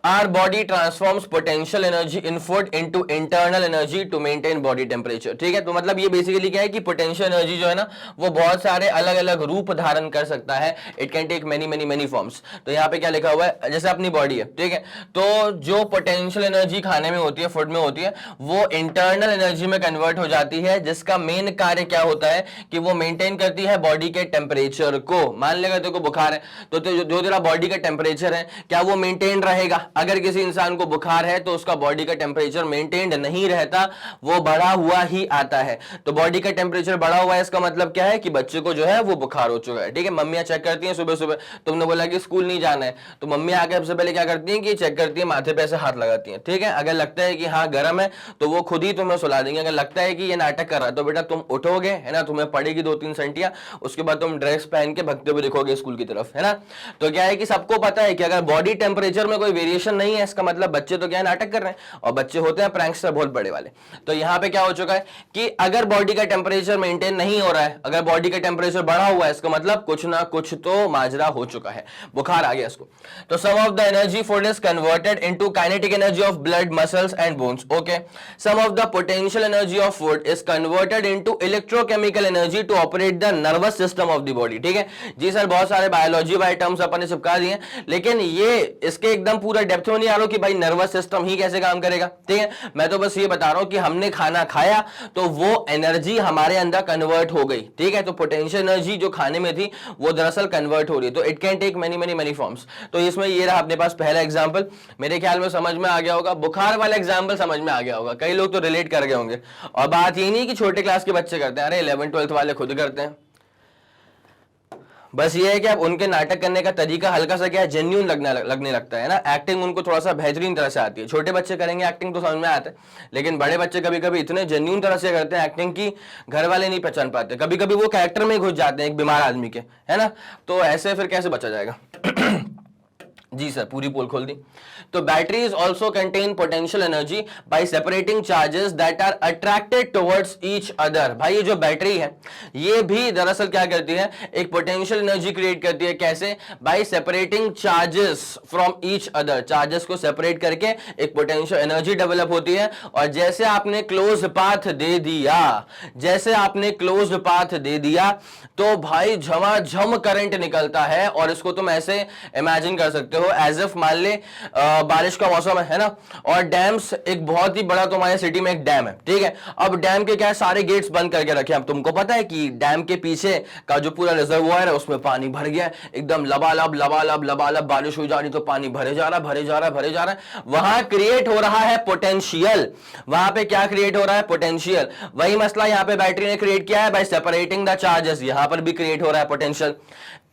our body transforms potential energy input into internal energy to maintain body temperature। ठीक है, तो मतलब ये बेसिकली क्या है कि पोटेंशियल एनर्जी जो है ना वो बहुत सारे अलग अलग रूप धारण कर सकता है। It can take many many many forms. तो यहाँ पे क्या लिखा हुआ है, जैसे अपनी बॉडी है, ठीक है, तो जो पोटेंशियल एनर्जी खाने में होती है, फूड में होती है, वो इंटरनल एनर्जी में कन्वर्ट हो जाती है, जिसका मेन कार्य क्या होता है कि वो मेंटेन करती है बॉडी के टेम्परेचर को। मान लेगा तेरे को बुखार है तो जो तेरा बॉडी का टेम्परेचर है क्या वो मेंटेन रहेगा? अगर किसी इंसान को बुखार है तो उसका बॉडी का टेम्परेचर मेंटेन्ड नहीं रहता, वो बढ़ा हुआ ही आता है। तो बॉडी का टेम्परेचर बढ़ा हुआ है, इसका मतलब क्या है कि बच्चे को जो है वो बुखार हो चुका है। ठीक है, मम्मियां चेक करती हैं सुबह सुबह, तुमने बोला कि स्कूल नहीं जाना है तो मम्मी आके सबसे पहले क्या करती हैं कि चेक करती है, माथे पे ऐसे हाथ लगाती हैं। ठीक है, अगर लगता है कि हाँ गर्म है तो वो खुद ही तुम्हें सुला देंगे। अगर लगता है कि ये नाटक कर रहा है तो बेटा तुम उठोगे, है ना, तुम्हें पड़ेगी 2-3 संटियां, उसके बाद तुम ड्रेस पहन के भगते हुए दिखोगे स्कूल की तरफ, है ना। तो क्या है कि सबको पता है कि अगर बॉडी टेम्परेचर में कोई वेरिएशन नहीं है, इसका मतलब बच्चे तो क्या नाटक कर रहे हैं, और बच्चे होते हैं प्रैंकस्टर बहुत बड़े वाले। तो यहां पे क्या हो चुका है कि अगर बॉडी का टेम्परेचर मेंटेन नहीं हो रहा है, अगर बॉडी का टेम्परेचर बढ़ा हुआ है, इसका मतलब कुछ ना कुछ तो माजरा हो चुका है, बुखार आ गया इसको। तो some of the energy food is converted into kinetic energy of blood, muscles and bones. Okay, some of the potential energy of food is converted into electrochemical energy to operate the nervous system of the body. ठीक है जी सर, बहुत सारे बायोलॉजी वाले टर्म्स अपन ने चिपका दिए, लेकिन ये इसके एकदम पूरा डेप्थ में नहीं आ रहा हूं कि भाई नर्वस सिस्टम ही कैसे काम करेगा, ठीक है। मैं तो बस ये बता रहा हूं कि हमने खाना खाया तो वो एनर्जी हमारे अंदर कन्वर्ट हो गई, ठीक है। तो पोटेंशियल एनर्जी जो खाने में थी वो दरअसल कन्वर्ट हो रही है। तो it can take many many many forms. तो इसमें ये रहा अपने पास पहला एग्जांपल, मेरे ख्याल में समझ में आ गया होगा। बुखार वाला एग्जांपल समझ में आ गया होगा, कई लोग तो रिलेट कर गए होंगे। और बात ये नहीं कि छोटे क्लास के बच्चे करते हैं, अरे 11th 12th वाले खुद करते हैं। बस ये है कि अब उनके नाटक करने का तरीका हल्का सा क्या है, जेन्यून लगने लगता है ना। एक्टिंग उनको थोड़ा सा बेहतरीन तरह से आती है। छोटे बच्चे करेंगे एक्टिंग तो समझ में आता है, लेकिन बड़े बच्चे कभी कभी इतने जेन्यून तरह से करते हैं एक्टिंग की घर वाले नहीं पहचान पाते। कभी कभी वो कैरेक्टर में घुस जाते हैं एक बीमार आदमी के, है ना। तो ऐसे फिर कैसे बचा जाएगा। जी सर, पूरी पोल खोल दी। तो batteries also contain potential energy by separating charges that are attracted towards each other. भाई ये जो बैटरी है ये भी दरअसल क्या करती है, एक पोटेंशियल एनर्जी क्रिएट करती है। कैसे? Bye separating charges from each other. Charges को सेपरेट करके एक पोटेंशियल एनर्जी डेवलप होती है। और जैसे आपने क्लोज पाथ दे दिया, जैसे आपने क्लोज पाथ दे दिया तो भाई झमाझम करंट निकलता है। और इसको तुम ऐसे इमेजिन कर सकते हो एज इफ मान ले बारिश का मौसम है ना, और डैम्स एक बहुत ही बड़ा तुम्हारे सिटी में एक डैम है, ठीक है। अब डैम के क्या सारे गेट्स बंद करके रखे। अब तुमको पता है कि डैम के पीछे का जो पूरा रिजर्वोयर है उसमें पानी भर गया है, एकदम लबालब लबालब लबालब बारिश हो जा रही तो पानी भरे जा रहा भरे जा रहा भरे जा रहा है। वहां क्रिएट हो रहा है पोटेंशियल। वहां पे क्या क्रिएट हो रहा है? पोटेंशियल। वही मसला यहां पे बैटरी ने क्रिएट किया है बाय सेपरेटिंग द चार्जेस। यहां पर भी क्रिएट हो रहा है पोटेंशियल।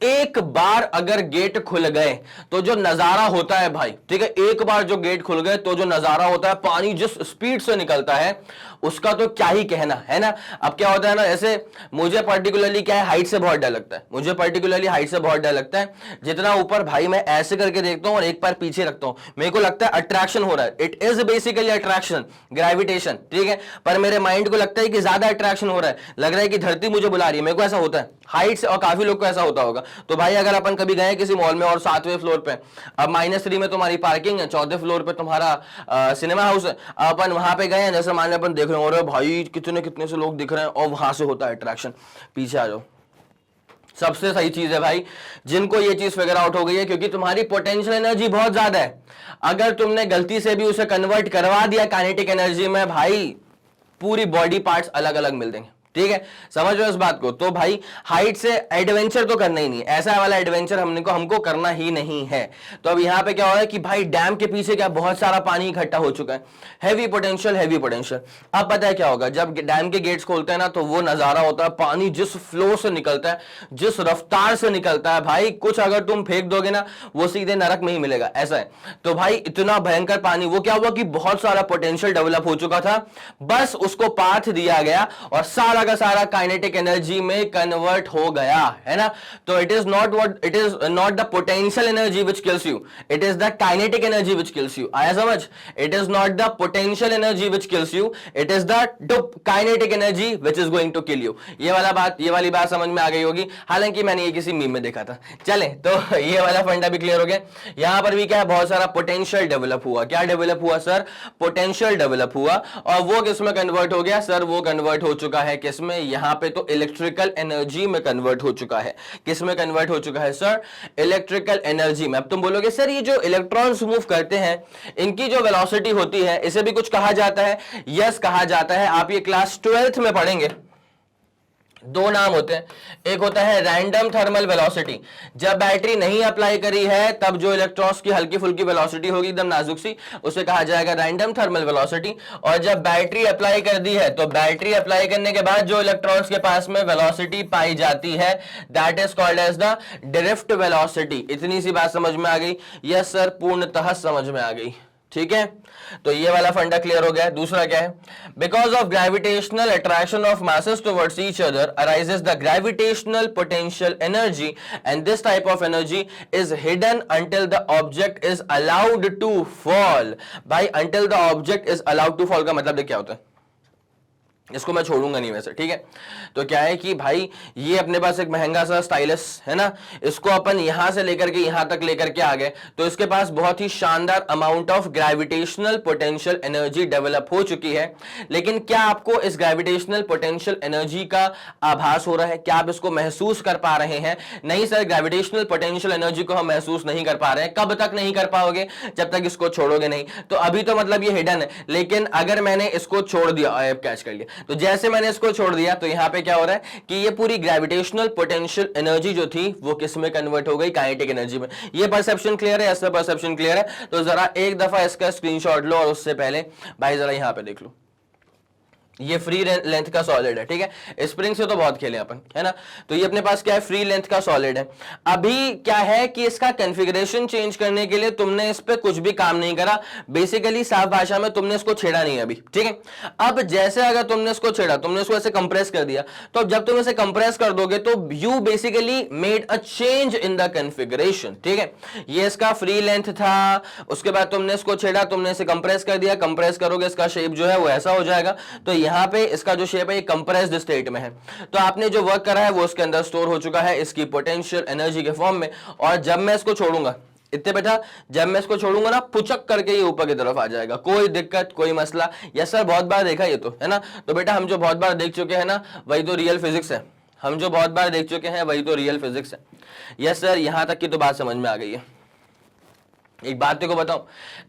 एक बार अगर गेट खुल गए तो जो नजारा होता है भाई, ठीक है, एक बार जो गेट खुल गए तो जो नजारा होता है, पानी जिस स्पीड से निकलता है उसका तो क्या ही कहना, है ना। अब क्या होता है ना, ऐसे मुझे पर्टिकुलरली क्या है, हाइट से बहुत डर लगता है। मुझे पर्टिकुलरली हाइट से बहुत डर लगता है। जितना ऊपर भाई मैं ऐसे करके देखता हूं और एक पैर पीछे रखता हूं, मेरे को लगता है अट्रैक्शन हो रहा है। It is basically attraction, gravitation, ठीक है। पर मेरे माइंड को लगता है कि ज्यादा अट्रैक्शन हो रहा है, लग रहा है कि धरती मुझे बुला रही है। मेरे को ऐसा होता है हाइट से, और काफी लोग को ऐसा होता होगा। तो भाई अगर अपन कभी गए किसी मॉल में और 7वें फ्लोर पे, अब -3 में तुम्हारी पार्किंग है, 14वें फ्लोर पे तुम्हारा सिनेमा हाउस है, अपन वहां पे गए हैं, जैसे मान लो अपन देख रहे हो, अरे भाई कितने कितने से लोग दिख रहे हैं, और वहां से होता है अट्रैक्शन, पीछे आ जाओ। सबसे सही चीज है भाई जिनको ये चीज फिगर आउट हो गई है, क्योंकि तुम्हारी पोटेंशियल एनर्जी बहुत ज्यादा है। अगर तुमने गलती से भी उसे कन्वर्ट करवा दिया काइनेटिक एनर्जी में, भाई पूरी बॉडी पार्ट्स अलग अलग मिल देंगे, ठीक है। समझ रहे हो इस बात को। तो भाई हाइट से एडवेंचर तो करना ही नहीं, ऐसा वाला एडवेंचर हमको करना ही नहीं है। तो अब यहां पे क्या हो रहा है कि भाई डैम के पीछे क्या बहुत सारा पानी इकट्ठा हो चुका है, हैवी पोटेंशियल हैवी पोटेंशियल। अब पता है क्या होगा, जब डैम के गेट्स खोलते हैं ना तो वो नजारा होता है, पानी जिस फ्लो से निकलता है, जिस रफ्तार से निकलता है, भाई कुछ अगर तुम फेंक दोगे ना वो सीधे नरक में ही मिलेगा, ऐसा है। तो भाई इतना भयंकर पानी, वो क्या हुआ कि बहुत सारा पोटेंशियल डेवलप हो चुका था, बस उसको पाथ दिया गया और सारा का सारा काइनेटिक एनर्जी में कन्वर्ट हो गया, है ना। तो it is not the potential energy which kills you, it is the kinetic energy which kills you. आया समझ? It is not the potential energy which kills you, it is the kinetic energy which is going to kill you. ये वाली बात समझ में आ गई होगी, हालांकि मैंने ये किसी मीम में देखा था। चले तो ये वाला फंडा भी क्लियर हो गया। यहां पर भी क्या है, बहुत सारा पोटेंशियल डेवलप हुआ। क्या डेवलप हुआ सर? पोटेंशियल डेवलप हुआ। और वो किसमें कन्वर्ट हो गया सर? वो कन्वर्ट हो चुका है किसमें? यहां पे तो इलेक्ट्रिकल एनर्जी में कन्वर्ट हो चुका है। किसमें कन्वर्ट हो चुका है सर? इलेक्ट्रिकल एनर्जी में। अब तुम बोलोगे सर ये जो इलेक्ट्रॉन्स मूव करते हैं इनकी जो वेलोसिटी होती है इसे भी कुछ कहा जाता है? यस कहा जाता है। आप ये क्लास 12th में पढ़ेंगे। दो नाम होते हैं, एक होता है रैंडम थर्मल वेलोसिटी। जब बैटरी नहीं अप्लाई करी है तब जो इलेक्ट्रॉन्स की हल्की फुल्की वेलोसिटी होगी एकदम नाजुक सी, उसे कहा जाएगा रैंडम थर्मल वेलोसिटी। और जब बैटरी अप्लाई कर दी है तो बैटरी अप्लाई करने के बाद जो इलेक्ट्रॉन्स के पास में वेलोसिटी पाई जाती है that is called as the drift velocity. इतनी सी बात समझ में आ गई? यस सर, पूर्णतः समझ में आ गई। ठीक है, तो ये वाला फंडा क्लियर हो गया। दूसरा क्या है? Because of gravitational attraction of masses towards each other arises the gravitational potential energy and this type of energy is hidden until the object is allowed to fall। भाई until the object is allowed to fall का मतलब क्या होता है? इसको मैं छोड़ूंगा नहीं वैसे, ठीक है। तो क्या है कि भाई ये अपने पास एक महंगा सा स्टाइलस है ना, इसको अपन यहां से लेकर के यहां तक लेकर के आ गए, तो इसके पास बहुत ही शानदार amount of gravitational potential energy develop हो चुकी है। लेकिन क्या आपको इस ग्रेविटेशनल पोटेंशियल एनर्जी का आभास हो रहा है? क्या आप इसको महसूस कर पा रहे हैं? नहीं सर, ग्रेविटेशनल पोटेंशियल एनर्जी को हम महसूस नहीं कर पा रहे हैं। कब तक नहीं कर पाओगे? जब तक इसको छोड़ोगे नहीं। तो अभी तो मतलब ये हिडन है, लेकिन अगर मैंने इसको छोड़ दिया, कैच कर लिया, तो जैसे मैंने इसको छोड़ दिया तो यहां पे क्या हो रहा है कि ये पूरी ग्रेविटेशनल पोटेंशियल एनर्जी जो थी वो किस में कन्वर्ट हो गई? काइनेटिक एनर्जी में। ये परसेप्शन क्लियर है? ऐसा परसेप्शन क्लियर है? तो जरा एक दफा इसका स्क्रीनशॉट लो और उससे पहले भाई जरा यहां पे देख लो, ये फ्री लेंथ का सॉलिड है, ठीक है। स्प्रिंग से तो बहुत खेले अपन, है ना। तो ये अपने पास क्या है? फ्री लेंथ का सॉलिड है। अभी क्या है कि इसका कॉन्फ़िगरेशन चेंज करने के लिए तुमने इस पे कुछ भी काम नहीं करा, बेसिकली साफ भाषा में तुमने इसको छेड़ा नहीं अभी, ठीक है। अब जैसे अगर तुमने इसको छेड़ा, तुमने इसको ऐसे कंप्रेस कर दिया, तो जब तुम इसे कंप्रेस कर दोगे तो you basically made a change in the configuration, ठीक है। ये इसका फ्री लेंथ था, उसके बाद तुमने इसको छेड़ा, तुमने इसे कंप्रेस कर दिया, कंप्रेस करोगे इसका शेप जो है वो ऐसा हो जाएगा। तो यहां पे इसका जो शेप है ये कंप्रेस्ड स्टेट में है। तो आपने जो वर्क करा है वो उसके अंदर स्टोर हो चुका है इसकी पोटेंशियल एनर्जी के फॉर्म में। और जब मैं इसको छोड़ूंगा, इतने बेटा, जब मैं इसको छोड़ूंगा ना, पुचक करके ये ऊपर की तरफ आ जाएगा, कोई दिक्कत कोई मसला। यस सर, बहुत बार देखा ये तो, है ना। तो बेटा हम जो बहुत बार देख चुके हैं ना, वही तो रियल फिजिक्स है। हम जो बहुत बार देख चुके हैं वही तो रियल फिजिक्स है। यस सर, यहां तक की तो बात समझ में आ गई है। एक बात तेको बताऊं,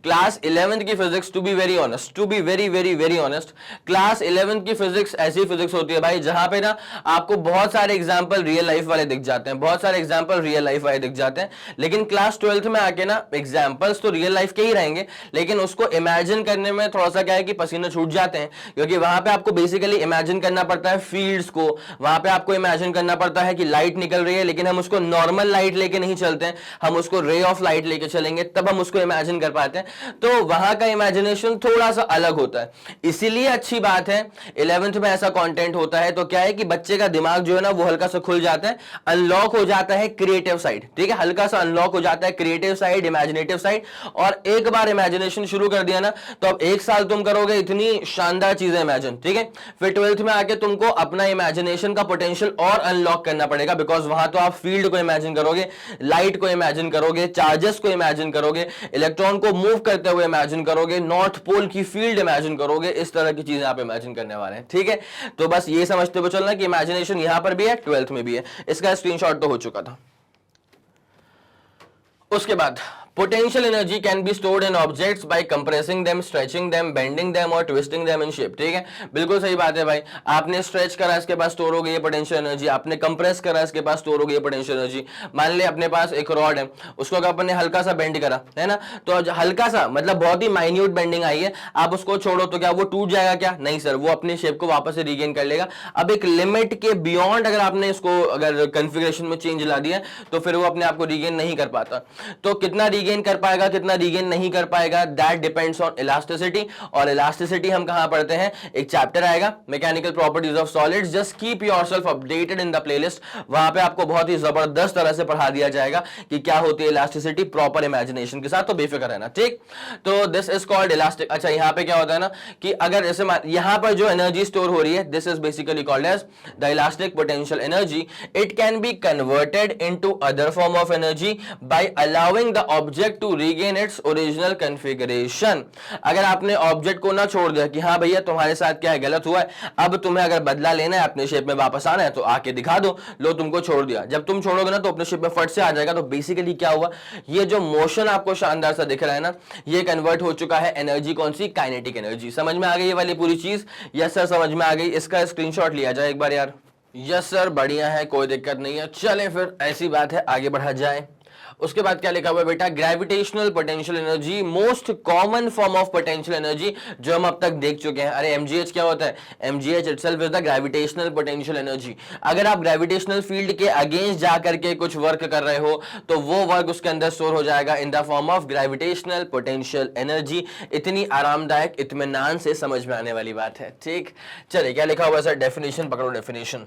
क्लास 11th की physics, to be very honest, to be very very very honest, class 11th की फिजिक्स ऐसी फिजिक्स होती है भाई जहां पे ना आपको बहुत सारे एग्जांपल रियल लाइफ वाले दिख जाते हैं, बहुत सारे एग्जांपल रियल लाइफ वाले दिख जाते हैं। लेकिन क्लास 12th में आके ना एग्जांपल्स तो रियल लाइफ के ही रहेंगे, लेकिन उसको इमेजिन करने में थोड़ा सा क्या है कि पसीने छूट जाते हैं, क्योंकि वहां पे आपको बेसिकली इमेजिन करना पड़ता है फील्ड्स को। वहां पे आपको इमेजिन करना पड़ता है कि लाइट निकल रही है, लेकिन हम उसको नॉर्मल लाइट लेके नहीं चलते हैं, हम उसको रे ऑफ लाइट लेके चलेंगे, तब हम उसको इमेजिन कर पाते हैं। तो वहां का इमेजिनेशन थोड़ा सा अलग होता है, इसीलिए अच्छी बात है 11th में ऐसा कंटेंट होता है। तो क्या है कि बच्चे का दिमाग जो है ना वो हल्का सा खुल जाता है, अनलॉक हो जाता है क्रिएटिव साइड, ठीक है, हल्का सा अनलॉक हो जाता है क्रिएटिव साइड, इमेजिनेटिव साइड। और एक बार इमेजिनेशन शुरू कर दिया ना, तो अब एक साल तुम करोगे इतनी शानदार चीजें इमेजिन, ठीक है। फिर 12th में आके तुमको अपना इमेजिनेशन का पोटेंशियल और अनलॉक करना पड़ेगा, बिकॉज वहां तो आप फील्ड को इमेजिन करोगे, लाइट को इमेजिन करोगे, चार्जेस को इमेजिन करोगे, इलेक्ट्रॉन को मूव करते हुए इमेजिन करोगे, नॉर्थ पोल की फील्ड इमेजिन करोगे, इस तरह की चीजें आप इमेजिन करने वाले हैं, ठीक है। तो बस ये समझते हुए चलना कि इमेजिनेशन यहां पर भी है, 12th में भी है। इसका स्क्रीनशॉट तो हो चुका था। उसके बाद potential energy can be stored in objects by compressing them, stretching them, bending them और twisting them in shape, ठीक है। बिल्कुल सही बात है भाई, आपने स्ट्रेच करा इसके पास स्टोर हो गई है पोटेंशियल एनर्जी, आपने कंप्रेस करा इसके पास स्टोर हो गई है पोटेंशियल एनर्जी। मान ले अपने पास एक रॉड है, उसको अगर अपन ने हल्का सा बेंड करा, है ना, तो हल्का सा मतलब बहुत ही माइन्यूट बेंडिंग आई है, आप उसको छोड़ो तो क्या वो टूट जाएगा? क्या नहीं सर, वो अपने शेप को वापस से रीगेन कर लेगा। अब एक लिमिट के बियॉन्ड अगर आपने इसको अगर कॉन्फ़िगरेशन में चेंज ला दिया तो फिर वो अपने आप को रीगेन नहीं कर पाता। तो कितना रीगेन कर पाएगा, कितना रीगेन नहीं कर पाएगा, दैट डिपेंड्स ऑन इलास्टिसिटी। और इलास्टिसिटी हम कहां पढ़ते हैं? एक चैप्टर आएगा mechanical properties of solids, just keep yourself updated in the playlist, वहां पे आपको बहुत ही जबरदस्त तरह से पढ़ा दिया जाएगा कि क्या होती है इलास्टिसिटी, प्रॉपर इमेजिनेशन के साथ, तो बेफिक्र रहना, ठीक। तो दिस इज कॉल्ड इलास्टिक। अच्छा, यहां पे क्या होता है ना कि अगर जैसे यहां पर जो एनर्जी स्टोर हो रही है, this is basically called as the elastic potential energy. It can be converted into other form of energy by allowing the object to regain its original configuration. अगर आपने ऑब्जेक्ट को ना छोड़ दिया कि हाँ भैया तुम्हारे साथ क्या है, गलत हुआ है, अब तुम्हें अगर बदला लेना है, अपने शेप में वापस आना है, तो आके दिखा दो, लो तुमको छोड़ दिया। जब तुम छोड़ोगे ना तो अपने शेप में फट से आ जाएगा। तो बेसिकली क्या हुआ, ये जो मोशन आपको शानदार सा दिख रहा है ना, ये कन्वर्ट हो चुका है एनर्जी, कौन सी? Kinetic energy. समझ में आ गई ये वाली पूरी चीज? यस सर, समझ में आ गई। इसका स्क्रीनशॉट लिया जाए एक बार यार। यस सर, बढ़िया है, कोई दिक्कत नहीं है। चले फिर, ऐसी बात है, आगे बढ़ा जाए। उसके बाद क्या लिखा हुआ है बेटा? Gravitational potential energy, most common form of potential energy जो हम अब तक देख चुके हैं। अरे एमजीएच क्या होता है? MGH itself is the gravitational potential energy. अगर आप ग्रेविटेशनल फील्ड के अगेंस्ट जा करके कुछ वर्क कर रहे हो तो वो वर्क उसके अंदर स्टोर हो जाएगा इन the form of gravitational potential energy. इतनी आरामदायक, इत्मीनान से समझ में आने वाली बात है, ठीक। चलिए, क्या लिखा हुआ है सर? डेफिनेशन पकड़ो, डेफिनेशन।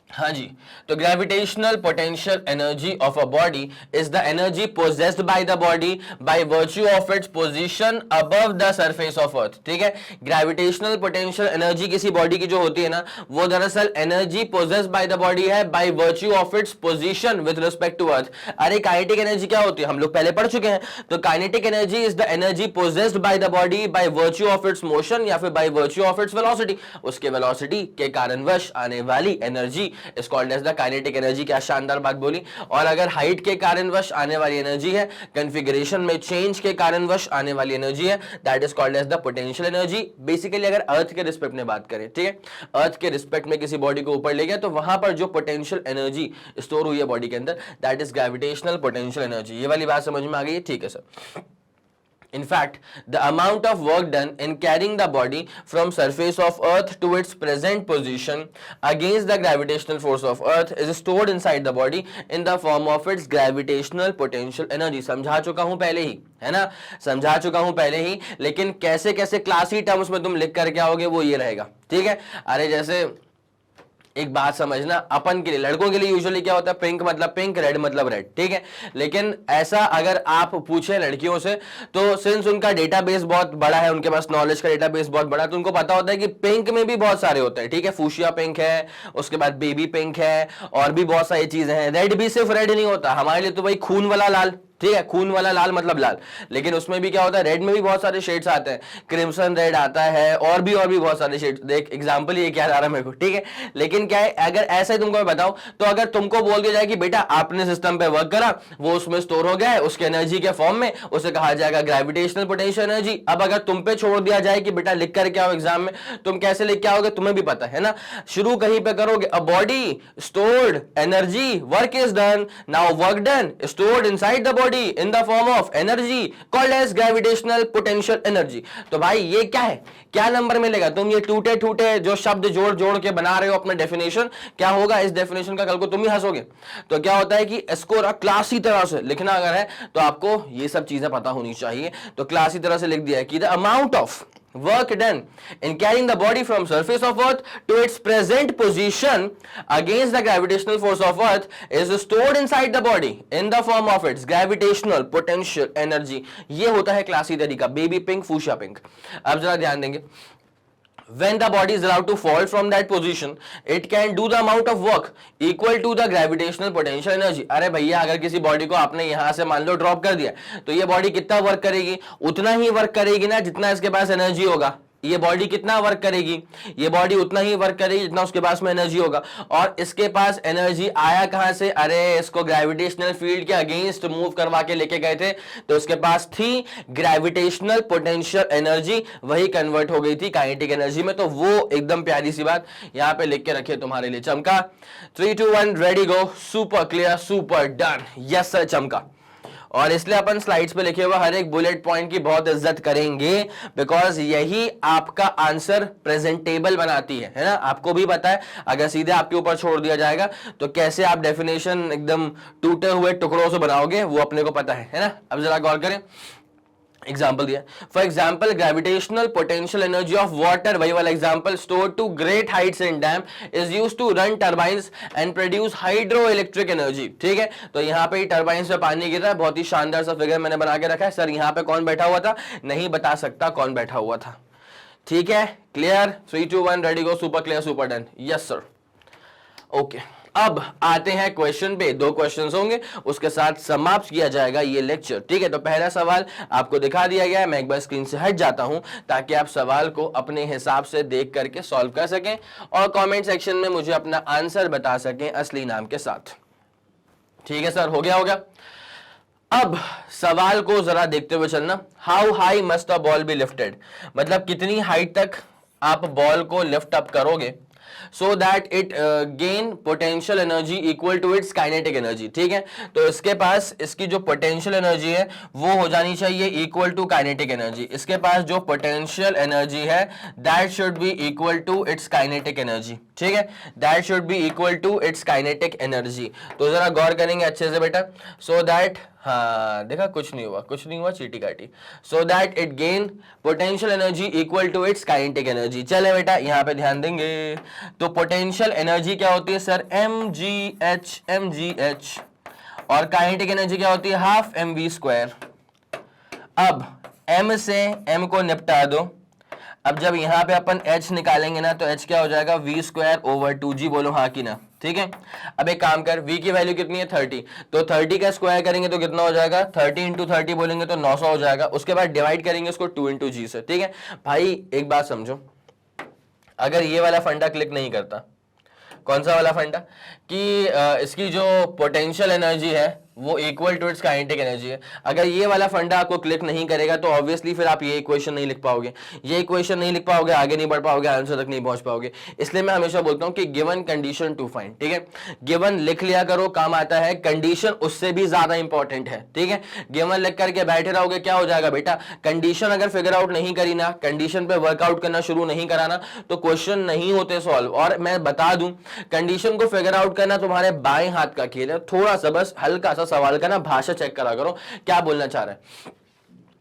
हाँ जी, तो gravitational potential energy of a body is the energy possessed by the body by virtue of its position above the surface of earth. ठीक है, ग्रेविटेशनल पोटेंशियल एनर्जी किसी बॉडी की जो होती है ना, वो दरअसल energy possessed by the body है by virtue of its position with respect to earth. अरे काइनेटिक एनर्जी क्या होती है, हम लोग पहले पढ़ चुके हैं। तो kinetic energy is the energy possessed by the body by virtue of its motion या फिर by virtue of its velocity, उसके वेलोसिटी के कारणवश आने वाली energy is called as the kinetic energy. क्या शानदार बात बोली। और अगर हाइट के कारणवश आने वाली एनर्जी है, कॉन्फ़िगरेशन में चेंज के कारणवश आने वाली एनर्जी है, that is called as the potential energy. Basically अगर अर्थ के रिस्पेक्ट में बात करें, ठीक है, अर्थ के रिस्पेक्ट में किसी बॉडी को ऊपर ले गया तो वहां पर जो पोटेंशियल एनर्जी स्टोर हुई है बॉडी के अंदर, that is gravitational potential energy. ये वाली बात समझ में आ गई है? ठीक है sir. In fact, the amount of work done in carrying the body from surface of Earth to its present position against the gravitational force of Earth is stored inside the body in the form of its gravitational potential energy। समझा चुका हूं पहले ही, है ना, समझा चुका हूं पहले ही, लेकिन कैसे कैसे क्लासी टर्म्स में तुम लिख करके आओगे वो ये रहेगा। ठीक है, अरे जैसे एक बात समझना, अपन के लिए, लड़कों के लिए यूजुअली क्या होता है, पिंक मतलब पिंक, रेड मतलब रेड। ठीक है, लेकिन ऐसा अगर आप पूछे लड़कियों से तो सिंस उनका डेटाबेस बहुत बड़ा है, उनके पास नॉलेज का डेटाबेस बहुत बड़ा है, तो उनको पता होता है कि पिंक में भी बहुत सारे होते हैं। ठीक है, फूशिया पिंक है, उसके बाद बेबी पिंक है, और भी बहुत सारी चीजें हैं। रेड भी सिर्फ रेड नहीं होता हमारे लिए, तो भाई खून वाला लाल। ठीक है, खून वाला लाल मतलब लाल, लेकिन उसमें भी क्या होता है, रेड में भी बहुत सारे शेड्स आते हैं, क्रिम्सन रेड आता है, और भी बहुत सारे शेड्स। देख एग्जांपल ये क्या आ रहा है मेरे को। ठीक है, लेकिन क्या है, अगर ऐसा ही तुमको मैं बताऊं तो अगर तुमको बोल दिया जाए कि बेटा आपने सिस्टम पे वर्क करा, वो उसमें स्टोर हो गया है उसके एनर्जी के फॉर्म में, उसे कहा जाएगा ग्रेविटेशनल पोटेंशियल एनर्जी। अब अगर तुम पे छोड़ दिया जाए कि बेटा लिख करके आओ एग्जाम में, तुम कैसे लिख के आओगे तुम्हें भी पता है ना, शुरू कहीं पे करोगे। A body stored energy, work is done, now work done stored inside the body in the form of energy called as gravitational potential energy. तो भाई ये क्या है, क्या नंबर मिलेगा? तुम ये टूटे टूटे जो शब्द जोड़ जोड़ के बना रहे हो अपना डेफिनेशन, क्या होगा इस डेफिनेशन का, कल को तुम ही हंसोगे। तो क्या होता है कि इसको क्लासी तरह से लिखना अगर है तो आपको ये सब चीजें पता होनी चाहिए। तो क्लासी तरह से लिख दिया है कि the amount of work done in carrying the body from surface of earth to its present position against the gravitational force of earth is stored inside the body in the form of its gravitational potential energy। ये होता है क्लासी तरीका, बेबी पिंक, फूशिया पिंक। अब जरा ध्यान देंगे, when the body is allowed to fall from that position it can do the amount of work equal to the gravitational potential energy। अरे भैया अगर किसी बॉडी को आपने यहां से मान लो ड्रॉप कर दिया तो ये बॉडी कितना वर्क करेगी, उतना ही वर्क करेगी ना जितना इसके पास एनर्जी होगा। ये बॉडी कितना वर्क करेगी, ये बॉडी उतना ही वर्क करेगी जितना उसके पास में एनर्जी होगा। और इसके पास एनर्जी आया कहां से, अरे इसको ग्रेविटेशनल फील्ड के अगेंस्ट मूव करवा के लेके गए थे, तो इसके पास थी ग्रेविटेशनल पोटेंशियल एनर्जी, वही कन्वर्ट हो गई थी काइनेटिक एनर्जी में। तो वो एकदम प्यारी सी बात यहां पे लिख के रखे तुम्हारे लिए। चमका, 3 2 1 रेडी गो, super clear, super done, yes sir चमका। और इसलिए अपन स्लाइड्स पे लिखे हुए हर एक बुलेट पॉइंट की बहुत इज्जत करेंगे, बिकॉज यही आपका आंसर प्रेजेंटेबल बनाती है ना। आपको भी पता है अगर सीधे आपके ऊपर छोड़ दिया जाएगा तो कैसे आप डेफिनेशन एकदम टूटे हुए टुकड़ों से बनाओगे, वो अपने को पता है ना। अब जरा गौर करें, एग्जाम्पल दिया, for example gravitational potential energy of water, वही वाला example, store to great heights in dam is used to run turbines and produce hydro electric energy. ठीक है, तो यहाँ पे टर्बाइंस में पानी गिर रहा है, बहुत ही शानदार सा फिगर मैंने बना के रखा है। सर यहाँ पे कौन बैठा हुआ था, नहीं बता सकता कौन बैठा हुआ था। ठीक है, क्लियर, 3 2 1 रेडी गो, super clear, super done, yes sir. Okay, अब आते हैं क्वेश्चन पे। 2 क्वेश्चंस होंगे, उसके साथ समाप्त किया जाएगा ये लेक्चर। ठीक है, तो पहला सवाल आपको दिखा दिया गया है, मैं एक बार स्क्रीन से हट जाता हूं ताकि आप सवाल को अपने हिसाब से देख करके सॉल्व कर सकें और कमेंट सेक्शन में मुझे अपना आंसर बता सकें असली नाम के साथ। ठीक है सर, हो गया होगा। अब सवाल को जरा देखते हुए चलना, how high must the ball be lifted, मतलब कितनी हाइट तक आप बॉल को लिफ्ट अप करोगे so that it gain potential energy equal to its kinetic energy। ठीक है, तो इसके पास इसकी जो potential energy है वो हो जानी चाहिए equal to kinetic energy। इसके पास जो potential energy है that should be equal to its kinetic energy। ठीक है, that should be equal to its kinetic energy। तो जरा गौर करेंगे अच्छे से बेटा, so that हाँ देखा, कुछ नहीं हुआ, कुछ नहीं हुआ, चीटी काटी। So that it gain potential energy equal to its kinetic energy. चले बेटा यहाँ पे ध्यान देंगे। तो पोटेंशियल एनर्जी क्या होती है सर? mgh और काइनेटिक एनर्जी क्या होती है? Half mv²। अब m से m को निपटा दो। अब जब यहां पे अपन h निकालेंगे ना तो h क्या हो जाएगा? v²/2g। बोलो हाँ कि ना? ठीक है। अब एक काम कर, v की वैल्यू कितनी है? 30। तो 30 का स्क्वायर करेंगे तो कितना हो जाएगा? 30 इंटू 30 बोलेंगे तो 900 हो जाएगा। उसके बाद डिवाइड करेंगे उसको 2 इंटू जी से। ठीक है भाई, एक बात समझो, अगर ये वाला फंडा क्लिक नहीं करता, कौन सा वाला फंडा, कि इसकी जो पोटेंशियल एनर्जी है वो equal to its kinetic energy है, अगर ये वाला फंडा आपको क्लिक नहीं करेगा तो ऑब्वियसली फिर आप ये इक्वेशन नहीं लिख पाओगे, ये इक्वेशन नहीं लिख पाओगे, आगे नहीं बढ़ पाओगे, आंसर तक नहीं पहुंच पाओगे। इसलिए मैं हमेशा बोलता हूं कि गिवन कंडीशन टू फाइंड। ठीक है, गिवन लिख लिया करो, काम आता है, कंडीशन उससे भी ज्यादा इंपॉर्टेंट है। ठीक है, गिवन लिख करके बैठे रहोगे क्या हो जाएगा बेटा? कंडीशन अगर फिगर आउट नहीं करी ना, कंडीशन पे वर्कआउट करना शुरू नहीं कराना, तो क्वेश्चन नहीं होते सॉल्व। और मैं बता दूं, कंडीशन को फिगर आउट करना तुम्हारे बाएं हाथ का खेल है। थोड़ा सा बस हल्का सा सवाल का ना भाषा चेक करा करो, क्या बोलना चाह रहा है।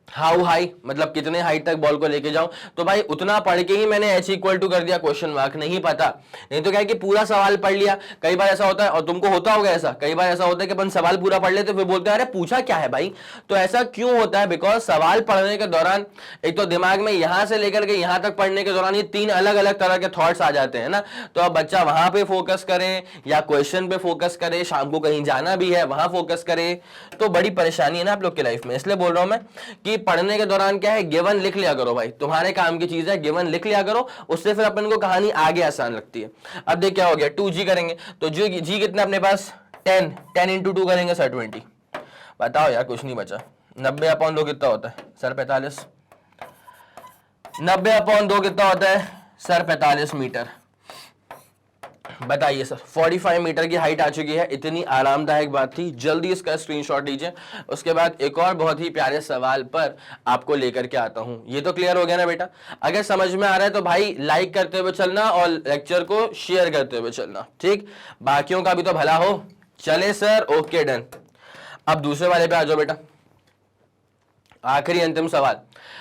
हाउ हाई मतलब कितने हाइट तक बॉल को लेके जाऊं, तो भाई उतना पढ़ के ही मैंने h इक्वल टू कर दिया क्वेश्चन मार्क, नहीं पता, नहीं तो क्या है कि पूरा सवाल पढ़ लिया। कई बार ऐसा होता है, और तुमको होता होगा ऐसा, कई बार ऐसा होता है कि अपन सवाल पूरा पढ़ लेते फिर बोलते हैं अरे पूछा क्या है भाई। तो ऐसा क्यों होता है? बिकॉज सवाल पढ़ने के दौरान एक तो दिमाग में यहां से लेकर के यहां तक पढ़ने के दौरान ये 3 अलग अलग तरह के थॉट्स आ जाते हैं ना। तो अब बच्चा वहां पे फोकस करे या क्वेश्चन पे फोकस करे, शाम को कहीं जाना भी है वहां फोकस करे, तो बड़ी परेशानी है ना आप लोग की लाइफ में। इसलिए बोल रहा हूं मैं कि पढ़ने के दौरान क्या है, गिवन लिख लिया करो भाई, तुम्हारे काम की चीज है, गिवन लिख लिया करो, उससे फिर अपन को कहानी आगे आसान लगती है। अब देख क्या हो गया, 2g करेंगे तो जी कितना अपने पास? 10 इंटू 2 करेंगे सर 20। बताओ यार, कुछ नहीं बचा। 90/2 कितना होता है सर? 45। 90/2 कितना होता है सर? 45 मीटर। बताइए सर, 45 मीटर की हाइट आ चुकी है। इतनी आरामदायक बात थी, जल्दी इसका स्क्रीनशॉट लीजिए। उसके बाद एक और बहुत ही प्यारे सवाल पर आपको लेकर के आता हूं। ये तो क्लियर हो गया ना बेटा? अगर समझ में आ रहा है तो भाई लाइक करते हुए चलना और लेक्चर को शेयर करते हुए चलना, ठीक? बाकियों का भी तो भला हो। चले सर, ओके डन। अब दूसरे वाले पे आ जाओ बेटा, आखिरी अंतिम सवाल।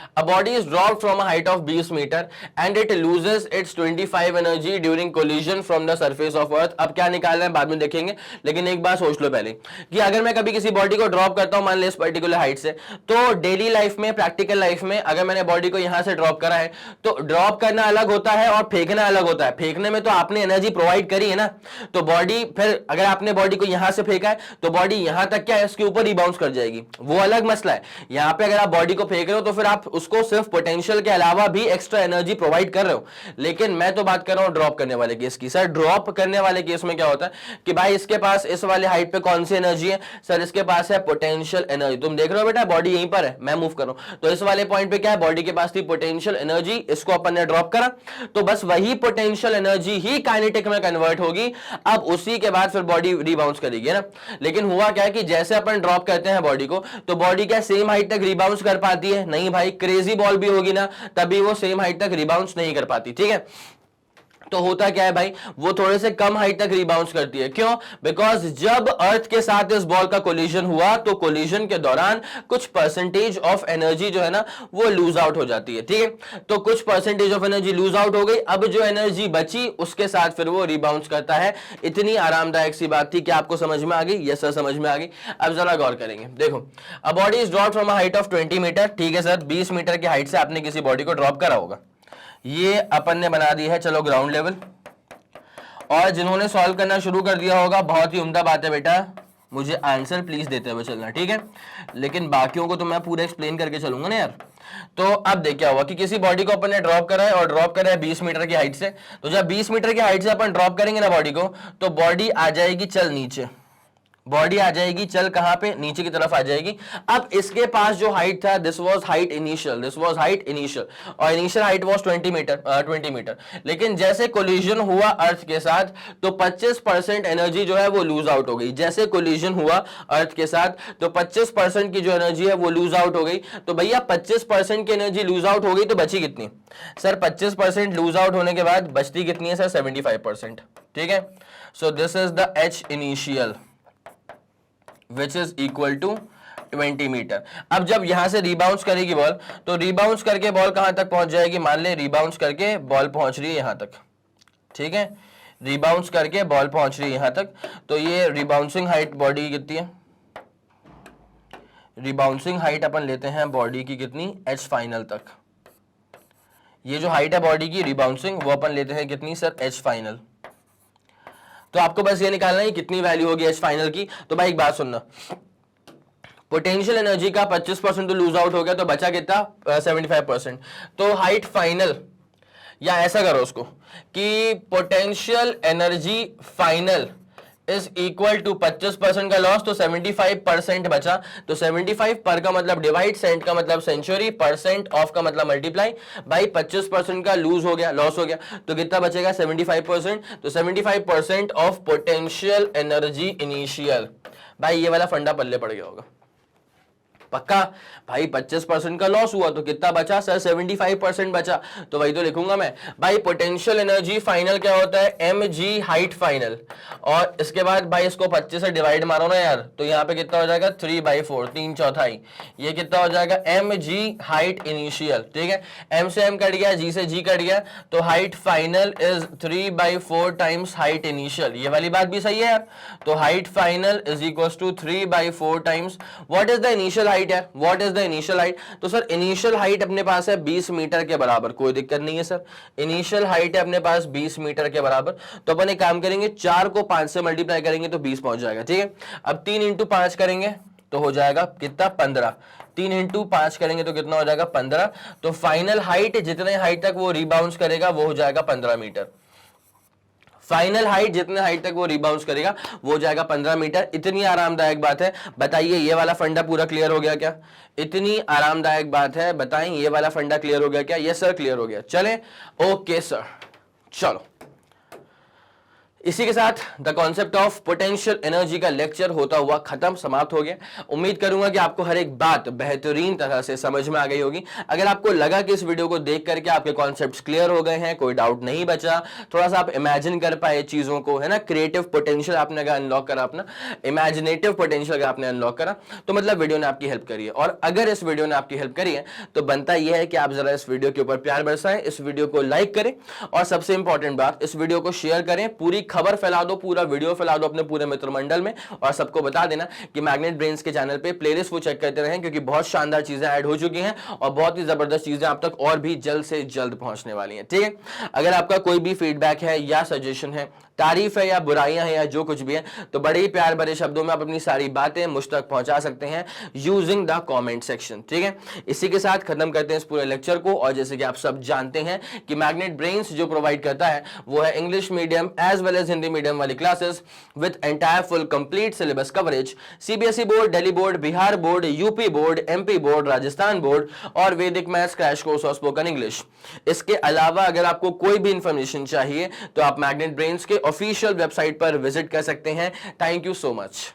A body is dropped from a height of 20 metre and it loses its 25 energy during collision from the surface of earth। अब क्या निकालना है बाद में देखेंगे, लेकिन एक बात सोच लो पहले कि अगर मैं कभी किसी बॉडी को ड्रॉप करता हूं मान लो इस पर्टिकुलर हाइट से, तो डेली लाइफ में, प्रैक्टिकल लाइफ में अगर मैंने बॉडी को यहां से ड्रॉप करा है तो ड्रॉप करना अलग होता है और फेंकना अलग होता है। फेंकने में तो आपने एनर्जी प्रोवाइड करी है ना, तो बॉडी फिर अगर आपने बॉडी को यहां से फेंका है तो बॉडी यहां तक क्या है, इसके ऊपर रिबाउंस कर जाएगी, वो अलग मसला है। यहां पे अगर आप बॉडी को फेंक रहे हो तो फिर आप उसको सिर्फ पोटेंशियल के अलावा भी एक्स्ट्रा एनर्जी प्रोवाइड कर रहे हो। लेकिन मैं तो बात कर रहा हूं ड्रॉप करने वाले केस की। सर ड्रॉप करने वाले केस में क्या होता है कि भाई इसके पास इस वाले हाइट पे कौन सी एनर्जी है सर? इसके पास है पोटेंशियल एनर्जी। तुम देख रहे हो बेटा बॉडी यहीं पर है, मैं मूव कर रहा हूं, तो इस वाले पॉइंट पे क्या है, बॉडी के पास थी पोटेंशियल एनर्जी, इसको अपन ने ड्रॉप करा, तो बस वही पोटेंशियल एनर्जी ही काइनेटिक में कन्वर्ट होगी। अब उसी के बाद फिर बॉडी रिबाउंस करेगी ना। लेकिन हुआ क्या है कि जैसे अपन ड्रॉप करते हैं बॉडी को, तो बॉडी क्या सेम हाइट तक रिबाउंस कर पाती है? नहीं भाई, क्रेजी बॉल भी होगी ना तभी वो सेम हाइट तक रिबाउंस नहीं कर पाती। ठीक है, तो होता क्या है भाई, वो थोड़े से कम हाइट तक रिबाउंस करती है। क्यों? बिकॉज जब अर्थ के साथ इस बॉल का कोलिजन हुआ तो कोलिजन के दौरान कुछ परसेंटेज ऑफ एनर्जी जो है ना वो लूज आउट हो जाती है। ठीक है, तो कुछ percentage of energy lose out हो गई, अब जो एनर्जी बची उसके साथ फिर वो रिबाउंस करता है। इतनी आरामदायक सी बात थी, क्या आपको समझ में आ गई? यस सर समझ में आ गई। अब जरा गौर करेंगे, देखो, a body is dropped from a height of 20 metre. ठीक है सर, 20 मीटर की हाइट से आपने किसी बॉडी को ड्रॉप करा होगा, ये अपन ने बना दी है चलो ग्राउंड लेवल। और जिन्होंने सॉल्व करना शुरू कर दिया होगा, बहुत ही उम्दा बात है बेटा, मुझे आंसर प्लीज देते हुए चलना, ठीक है? लेकिन बाकियों को तो मैं पूरा एक्सप्लेन करके चलूंगा ना यार। तो अब देख क्या हुआ कि किसी बॉडी को अपन ने ड्रॉप करा है और ड्रॉप करा है 20 मीटर की हाइट से। तो जब 20 मीटर की हाइट से अपन ड्रॉप करेंगे ना बॉडी को, तो बॉडी आ जाएगी चल नीचे, बॉडी आ जाएगी चल कहां पे, नीचे की तरफ आ जाएगी। अब इसके पास जो हाइट था, this was height initial, this was height initial, और इनिशियल हाइट वाज 20 मीटर। लेकिन जैसे कोलिजन हुआ अर्थ के साथ तो 25% एनर्जी जो है वो लूज आउट हो गई। जैसे कोलिजन हुआ अर्थ के साथ तो 25% की जो एनर्जी है वो लूज आउट हो गई। तो भैया 25% की एनर्जी लूज आउट हो गई तो बची कितनी सर? 25% लूज आउट होने के बाद बचती कितनी है सर? 75%। ठीक है, so this is the H initial which is equal to 20 metre. अब जब यहां से रिबाउंस करेगी बॉल, तो रिबाउंस करके बॉल कहां तक पहुंच जाएगी, मान ले रिबाउंस करके बॉल पहुंच रही है यहां तक, ठीक है, रिबाउंस करके बॉल पहुंच रही है यहां तक, तो ये रिबाउंसिंग हाइट बॉडी की कितनी है, रिबाउंसिंग हाइट अपन लेते हैं बॉडी की कितनी, एच फाइनल तक। ये जो हाइट है बॉडी की रिबाउंसिंग, वो अपन लेते हैं कितनी सर, एच फाइनल। तो आपको बस ये निकालना है कितनी वैल्यू होगी एच फाइनल की। तो भाई एक बात सुनना, पोटेंशियल एनर्जी का 25% तो लूज आउट हो गया, तो बचा कितना 75%। तो हाइट फाइनल, या ऐसा करो उसको कि potential energy final is equal to 25% का लॉस, तो 75% बचा। तो 75 पर का मतलब डिवाइड, सेंट का मतलब सेंचुरी, परसेंट ऑफ का मतलब मल्टीप्लाई। भाई 25% का लूज हो गया, लॉस हो गया, तो कितना बचेगा 75%। तो 75% ऑफ पोटेंशियल एनर्जी इनिशियल। भाई ये वाला फंडा पल्ले पड़ गया होगा पक्का। भाई 25% का लॉस हुआ तो कितना बचा सर, 75% बचा। तो वही तो लिखूंगा मैं भाई, पोटेंशियल एनर्जी फाइनल क्या होता है, एम जी हाइट फाइनल, और इसके बाद भाई इसको 25 से डिवाइड मारो ना यार, तो यहाँ पे कितना हो जाएगा 3/4, 3/4। ये कितना हो जाएगा एम जी हाइट इनिशियल, ठीक है, एम से एम कट गया, जी से जी कट गया, तो height final is 3/4 times height initial. ये वाली बात भी सही है यार। तो height final is equal to 3/4 times what is the initial height है, what is the initial height. तो सर इनिशियल हाइट अपने पास है 20 मीटर के बराबर, कोई दिक्कत नहीं है सर, इनिशियल हाइट है अपने पास 20 मीटर के बराबर। तो अपन एक काम करेंगे, 4 को 5 से मल्टीप्लाई करेंगे तो 20 पहुंच जाएगा, ठीक है। अब 3 इंटू 5 करेंगे तो हो जाएगा कितना 15, 3 इंटू 5 करेंगे तो कितना हो जाएगा 15। तो फाइनल हाइट जितने हाइट तक वो रिबाउंस करेगा वो हो जाएगा 15 मीटर। फाइनल हाइट जितने हाइट तक वो रिबाउंस करेगा वो हो जाएगा 15 मीटर। इतनी आरामदायक बात है, बताइए ये वाला फंडा पूरा क्लियर हो गया क्या, इतनी आरामदायक बात है, बताएं ये वाला फंडा क्लियर हो गया क्या। यस सर क्लियर हो गया, चले ओके सर। चलो इसी के साथ the concept of potential energy का लेक्चर होता हुआ खत्म, समाप्त हो गया। उम्मीद करूंगा कि आपको हर एक बात बेहतरीन तरह से समझ में आ गई होगी। अगर आपको लगा कि इस वीडियो को देख करके आपके कॉन्सेप्ट्स क्लियर हो गए हैं, कोई डाउट नहीं बचा, थोड़ा सा आप इमेजिन कर पाए चीजों को, है ना, क्रिएटिव पोटेंशियल आपने अगर अनलॉक करा, अपना इमेजिनेटिव पोटेंशियल अगर आपने अनलॉक करा, तो मतलब वीडियो ने आपकी हेल्प करी है। और अगर इस वीडियो ने आपकी हेल्प करी है तो बनता यह है कि आप जरा इस वीडियो के ऊपर प्यार बरसाएं, इस वीडियो को लाइक करें, और सबसे इंपॉर्टेंट बात, इस वीडियो को शेयर करें, पूरी खबर फैला दो, पूरा वीडियो फैला दो अपने पूरे मित्र मंडल में, और सबको बता देना कि मैग्नेट ब्रेन्स के चैनल पे प्लेलिस्ट वो चेक करते रहें, क्योंकि बहुत शानदार चीजें ऐड हो चुकी हैं और बहुत ही जबरदस्त चीजें आप तक और भी जल्द से जल्द पहुंचने वाली हैं, ठीक है। अगर आपका कोई भी फीडबैक है या सजेशन है, तारीफ है या बुराइयां हैं या जो कुछ भी है, तो बड़े ही प्यार भरे शब्दों में आप अपनी सारी बातें मुझ तक पहुंचा सकते हैं यूजिंग द कमेंट सेक्शन, ठीक है। इसी के साथ खत्म करते हैं इस पूरे लेक्चर को। और जैसे कि आप सब जानते हैं कि मैग्नेट ब्रेन्स जो प्रोवाइड करता है वो है English medium as well as Hindi medium वाली classes with entire full complete syllabus coverage, CBSE board, Delhi board, Bihar board, UP board, MP board, Rajasthan board, और वैदिक मैथ्स क्रैश कोर्स और स्पोकन इंग्लिश। इसके अलावा अगर आपको कोई भी इंफॉर्मेशन चाहिए तो आप मैग्नेट ब्रेन्स के ऑफिशियल वेबसाइट पर विजिट कर सकते हैं। Thank you so much.